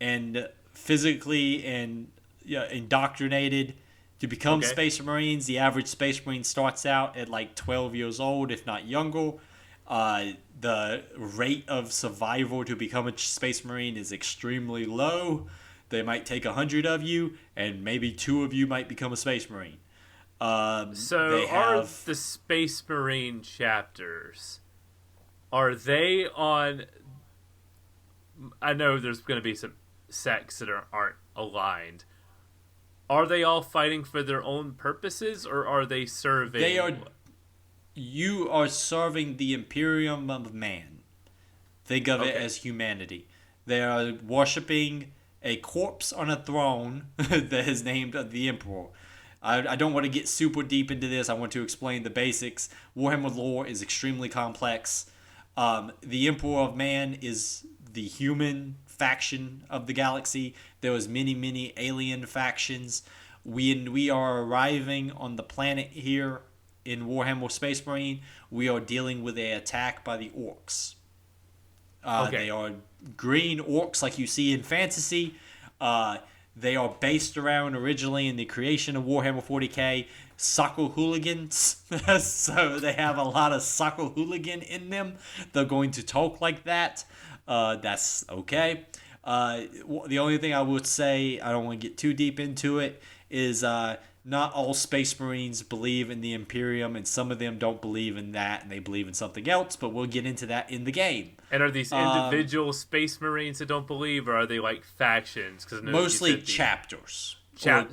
and physically and indoctrinated to become Space Marines. The average Space Marine starts out at like 12 years old, if not younger. The rate of survival to become a Space Marine is extremely low. They might take 100 of you, and maybe 2 of you might become a Space Marine. So are the Space Marine chapters, are they on... I know there's going to be some sects that aren't aligned. Are they all fighting for their own purposes, or are they serving... You are serving the Imperium of Man. Think of it as humanity. They are worshipping a corpse on a throne that is named the Emperor. I don't want to get super deep into this. I want to explain the basics. Warhammer lore is extremely complex. The Emperor of Man is the human faction of the galaxy. There was many alien factions. We are arriving on the planet here in Warhammer Space Marine. We are dealing with an attack by the orcs. They are green orcs like you see in fantasy. They are based around originally in the creation of Warhammer 40k soccer hooligans. So they have a lot of soccer hooligan in them. They're going to talk like that. That's okay. The only thing I would say, I don't want to get too deep into it, is not all Space Marines believe in the Imperium, and some of them don't believe in that, and they believe in something else, but we'll get into that in the game. And are these individual Space Marines that don't believe, or are they like factions? Cause mostly chapters. Or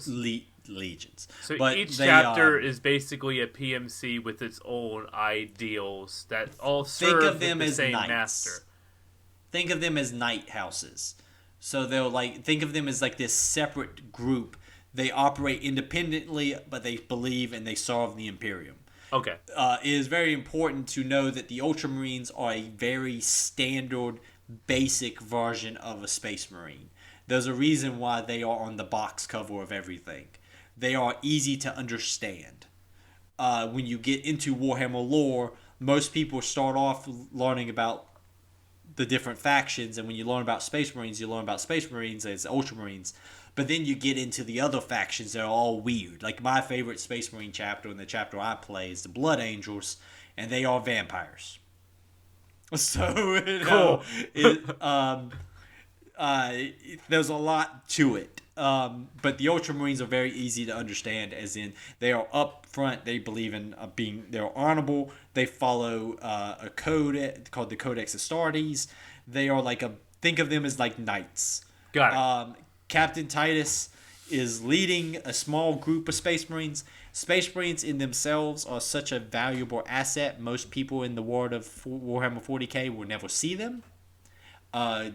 legions. So each chapter is basically a PMC with its own ideals that all serve the same master. Think of them as night houses. So they'll think of them as like this separate group. They operate independently, but they believe and they serve the Imperium. Okay. It is very important to know that the Ultramarines are a very standard, basic version of a Space Marine. There's a reason why they are on the box cover of everything. They are easy to understand. When you get into Warhammer lore, most people start off learning about the different factions, and when you learn about Space Marines, you learn about Space Marines as Ultramarines. But then you get into the other factions that are all weird. Like my favorite Space Marine chapter, and the chapter I play, is the Blood Angels, and they are vampires. So, cool. There's a lot to it. But the Ultramarines are very easy to understand, as in they are up front, they believe in they're honorable, they follow a code called the Codex Astartes. They are think of them as like knights. Got it. Captain Titus is leading a small group of Space Marines. Space Marines in themselves are such a valuable asset. Most people in the world of Warhammer 40k will never see them. They're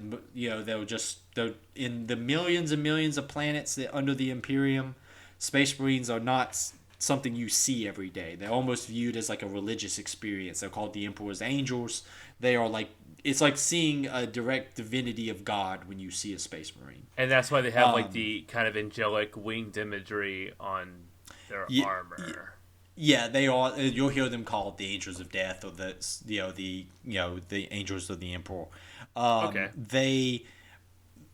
in the millions and millions of planets that under the Imperium. Space Marines are not something you see every day. They're almost viewed as like a religious experience. They're called the Emperor's Angels. They are it's like seeing a direct divinity of God when you see a Space Marine. And that's why they have the kind of angelic winged imagery on their armor. Yeah, they are. You'll hear them called the Angels of Death, or the Angels of the Emperor.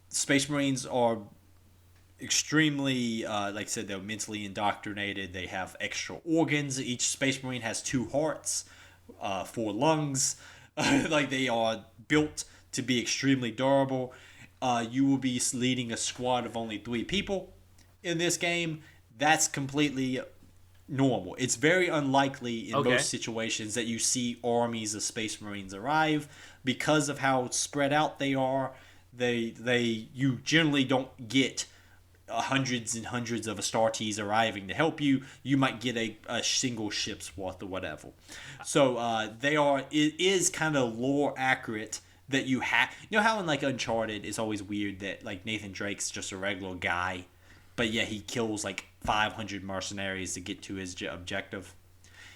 Space Marines are extremely, like I said, they're mentally indoctrinated. They have extra organs. Each Space Marine has 2 hearts, 4 lungs. They are built to be extremely durable. You will be leading a squad of only 3 people in this game. That's completely normal. It's very unlikely in most situations that you see armies of Space Marines arrive because of how spread out they are. You generally don't get hundreds and hundreds of Astartes arriving to help you, you might get a single ship's worth or whatever. So it is kind of lore accurate that you have. You know how in like Uncharted it's always weird that like Nathan Drake's just a regular guy, but yeah, he kills like 500 mercenaries to get to his objective.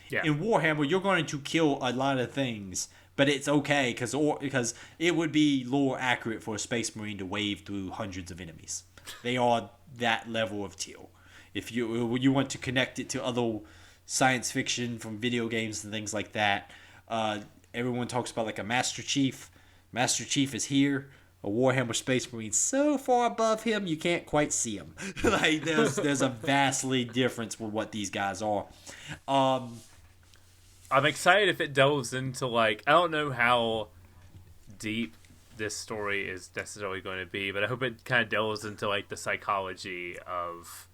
Yeah. In Warhammer, you're going to kill a lot of things, but it's okay because it would be lore accurate for a Space Marine to wave through hundreds of enemies. They are that level of teal. If you want to connect it to other science fiction from video games and things like that, everyone talks about like a Master Chief. Master Chief is here. A Warhammer Space Marine so far above him you can't quite see him. Like there's a vastly difference with what these guys are. I'm excited if it delves into, like, I don't know how deep this story is necessarily going to be, but I hope it kind of delves into, like, the psychology of...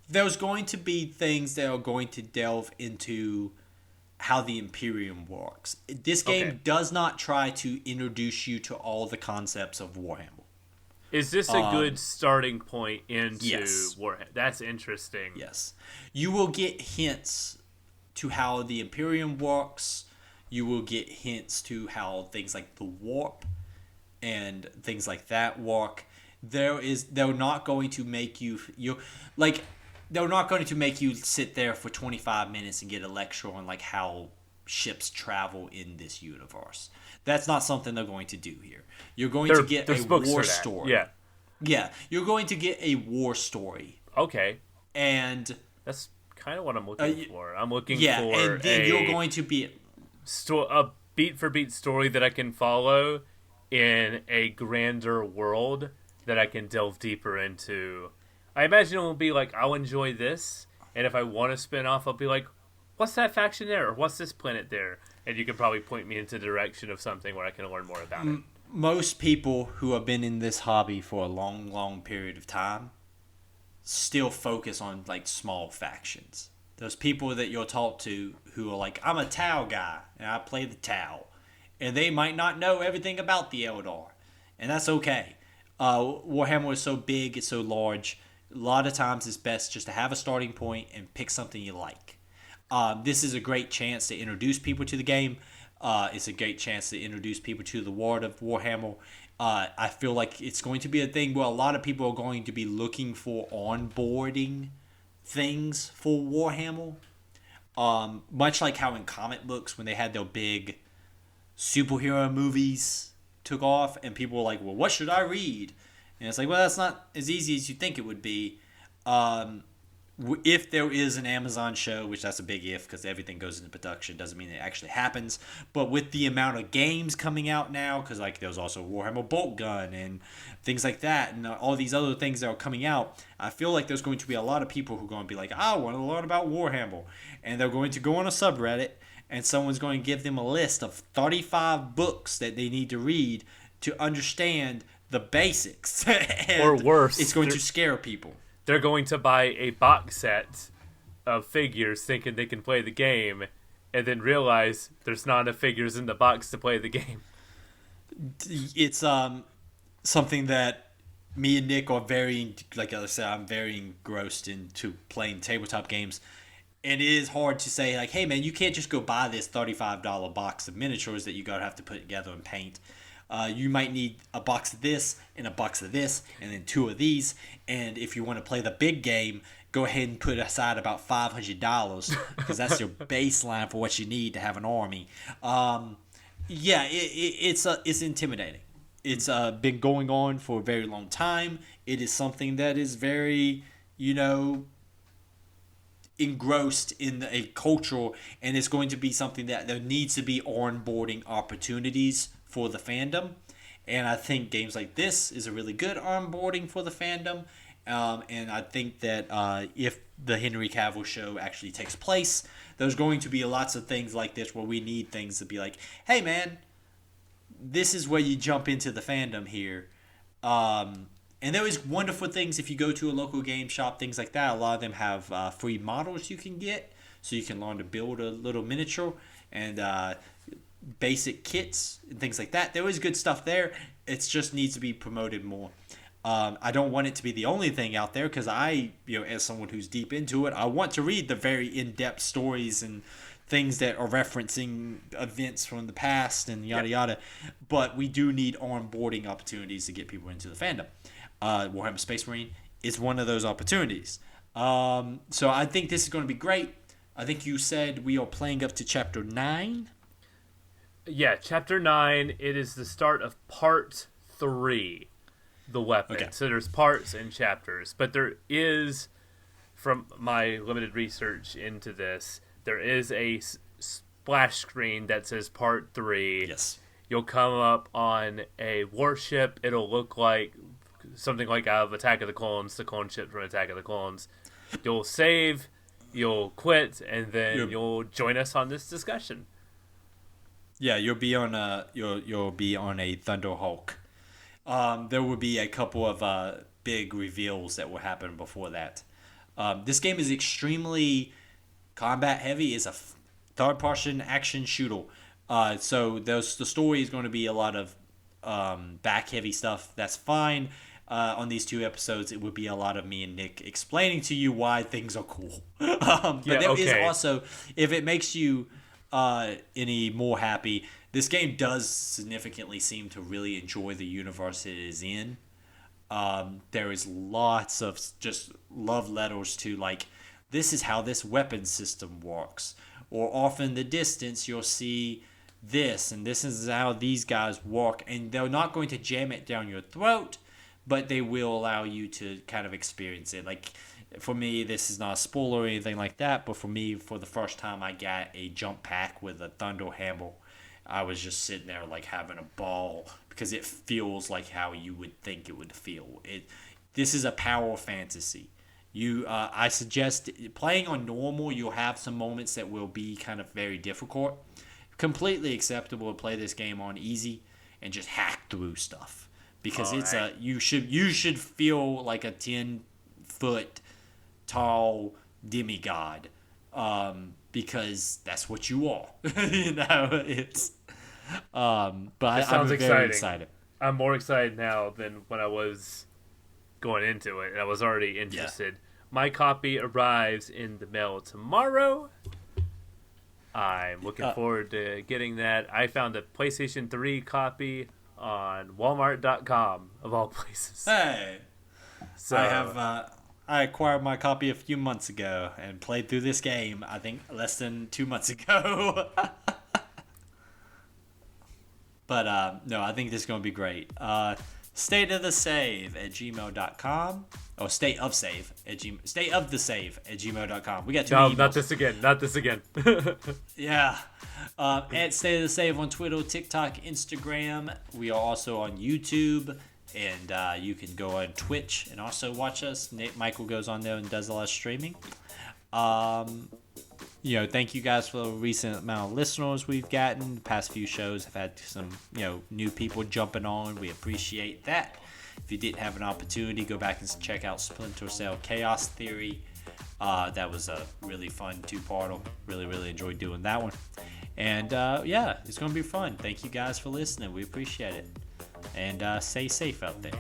There's going to be things that are going to delve into how the Imperium works. This game does not try to introduce you to all the concepts of Warhammer. Is this a good starting point into yes. Warhammer? That's interesting. Yes. You will get hints to how the Imperium works. You will get hints to how things like the warp and things like that work. They're not going to make they're not going to make you sit there for 25 minutes and get a lecture on like how ships travel in this universe. That's not something they're going to do here. You're going to get a war story. Yeah. Yeah, you're going to get a war story. Okay. And that's kind of what I'm looking for. I'm looking for and then you're going to be a beat-for-beat story that I can follow in a grander world that I can delve deeper into. I imagine it will be like, I'll enjoy this, and if I want to spin off, I'll be like, what's that faction there? Or what's this planet there? And you can probably point me into the direction of something where I can learn more about it. Most people who have been in this hobby for a long, long period of time still focus on like small factions. Those people that you'll talk to who are like, I'm a Tau guy and I play the Tau, and they might not know everything about the Eldar, and that's okay. Warhammer is so big, it's so large. A lot of times it's best just to have a starting point and pick something you like. This is a great chance to introduce people to the game. It's a great chance to introduce people to the world of Warhammer. I feel like it's going to be a thing where a lot of people are going to be looking for onboarding things for Warhammer. Much like how in comic books, when they had their big superhero movies took off, and people were like, well, what should I read? And it's like, well, that's not as easy as you think it would be. If there is an Amazon show, which that's a big if because everything goes into production, doesn't mean it actually happens. But with the amount of games coming out now, because like there's also Warhammer Bolt Gun and things like that, and all these other things that are coming out, I feel like there's going to be a lot of people who are going to be like, I want to learn about Warhammer. And they're going to go on a subreddit, and someone's going to give them a list of 35 books that they need to read to understand the basics. Or worse, it's going to scare people. They're going to buy a box set of figures thinking they can play the game, and then realize there's not enough figures in the box to play the game. It's something that me and Nick are very, like I said, I'm very engrossed into playing tabletop games. And it is hard to say, like, hey, man, you can't just go buy this $35 box of miniatures that you got to have to put together and paint. You might need a box of this and a box of this and then 2 of these. And if you want to play the big game, go ahead and put aside about $500 because that's your baseline for what you need to have an army. It's intimidating. It's been going on for a very long time. It is something that is very, engrossed in a culture, and it's going to be something that there needs to be onboarding opportunities for the fandom. And I think games like this is a really good onboarding for the fandom. And I think that if the Henry Cavill show actually takes place, there's going to be lots of things like this where we need things to be like, hey man, this is where you jump into the fandom here. And there is wonderful things if you go to a local game shop, things like that. A lot of them have free models you can get, so you can learn to build a little miniature and basic kits and things like that. There is good stuff there. It just needs to be promoted more. I don't want it to be the only thing out there because I, as someone who's deep into it, I want to read the very in-depth stories and things that are referencing events from the past and yada yada. But we do need onboarding opportunities to get people into the fandom. Warhammer Space Marine is one of those opportunities. So I think this is going to be great. I think you said we are playing up to Chapter 9. Yeah, Chapter 9. It is the start of Part 3. The weapon. Okay. So there's parts and chapters, but there is, from my limited research into this, there is a splash screen that says Part 3. Yes. You'll come up on a warship. It'll look like something like out of Attack of the Clones, the clone ship from Attack of the Clones. You'll save, you'll quit, and then you'll join us on this discussion. Yeah, you'll be on a Thunderhawk. There will be a couple of big reveals that will happen before that. This game is extremely combat heavy. It's a third-person action shooter. So the story is going to be a lot of back-heavy stuff. That's fine. On these 2 episodes, it would be a lot of me and Nick explaining to you why things are cool. But there is also, if it makes you any more happy, this game does significantly seem to really enjoy the universe it is in. There is lots of just love letters to, like, this is how this weapon system works. Or off in the distance, you'll see this, and this is how these guys work. And they're not going to jam it down your throat, but they will allow you to kind of experience it. Like, for me, this is not a spoiler or anything like that, but for me, for the first time I got a jump pack with a Thunder Hammer, I was just sitting there like having a ball because it feels like how you would think it would feel. This is a power fantasy. I suggest playing on normal. You'll have some moments that will be kind of very difficult. Completely acceptable to play this game on easy and just hack through stuff because you should feel like a 10-foot tall demigod. Because that's what you are. It's but I'm very excited. I'm more excited now than when I was going into it, and I was already interested. Yeah. My copy arrives in the mail tomorrow. I'm looking forward to getting that. I found a PlayStation 3 copy on Walmart.com of all places. Hey, so I acquired my copy a few months ago and played through this game, I think, less than 2 months ago. But, no, I think this is going to be great. stateofthesave@gmail.com or stateofthesave@gmail.com. We got 2 emails. Not this again. Yeah. At State of the Save on Twitter, TikTok, Instagram. We are also on YouTube. And you can go on Twitch and also watch us. Michael goes on there and does a lot of streaming. Thank you guys for the recent amount of listeners we've gotten. The past few shows have had some, new people jumping on. We appreciate that. If you didn't have an opportunity, go back and check out Splinter Cell Chaos Theory. That was a really fun 2-parter. Really, really enjoyed doing that one. And it's going to be fun. Thank you guys for listening. We appreciate it. And stay safe out there.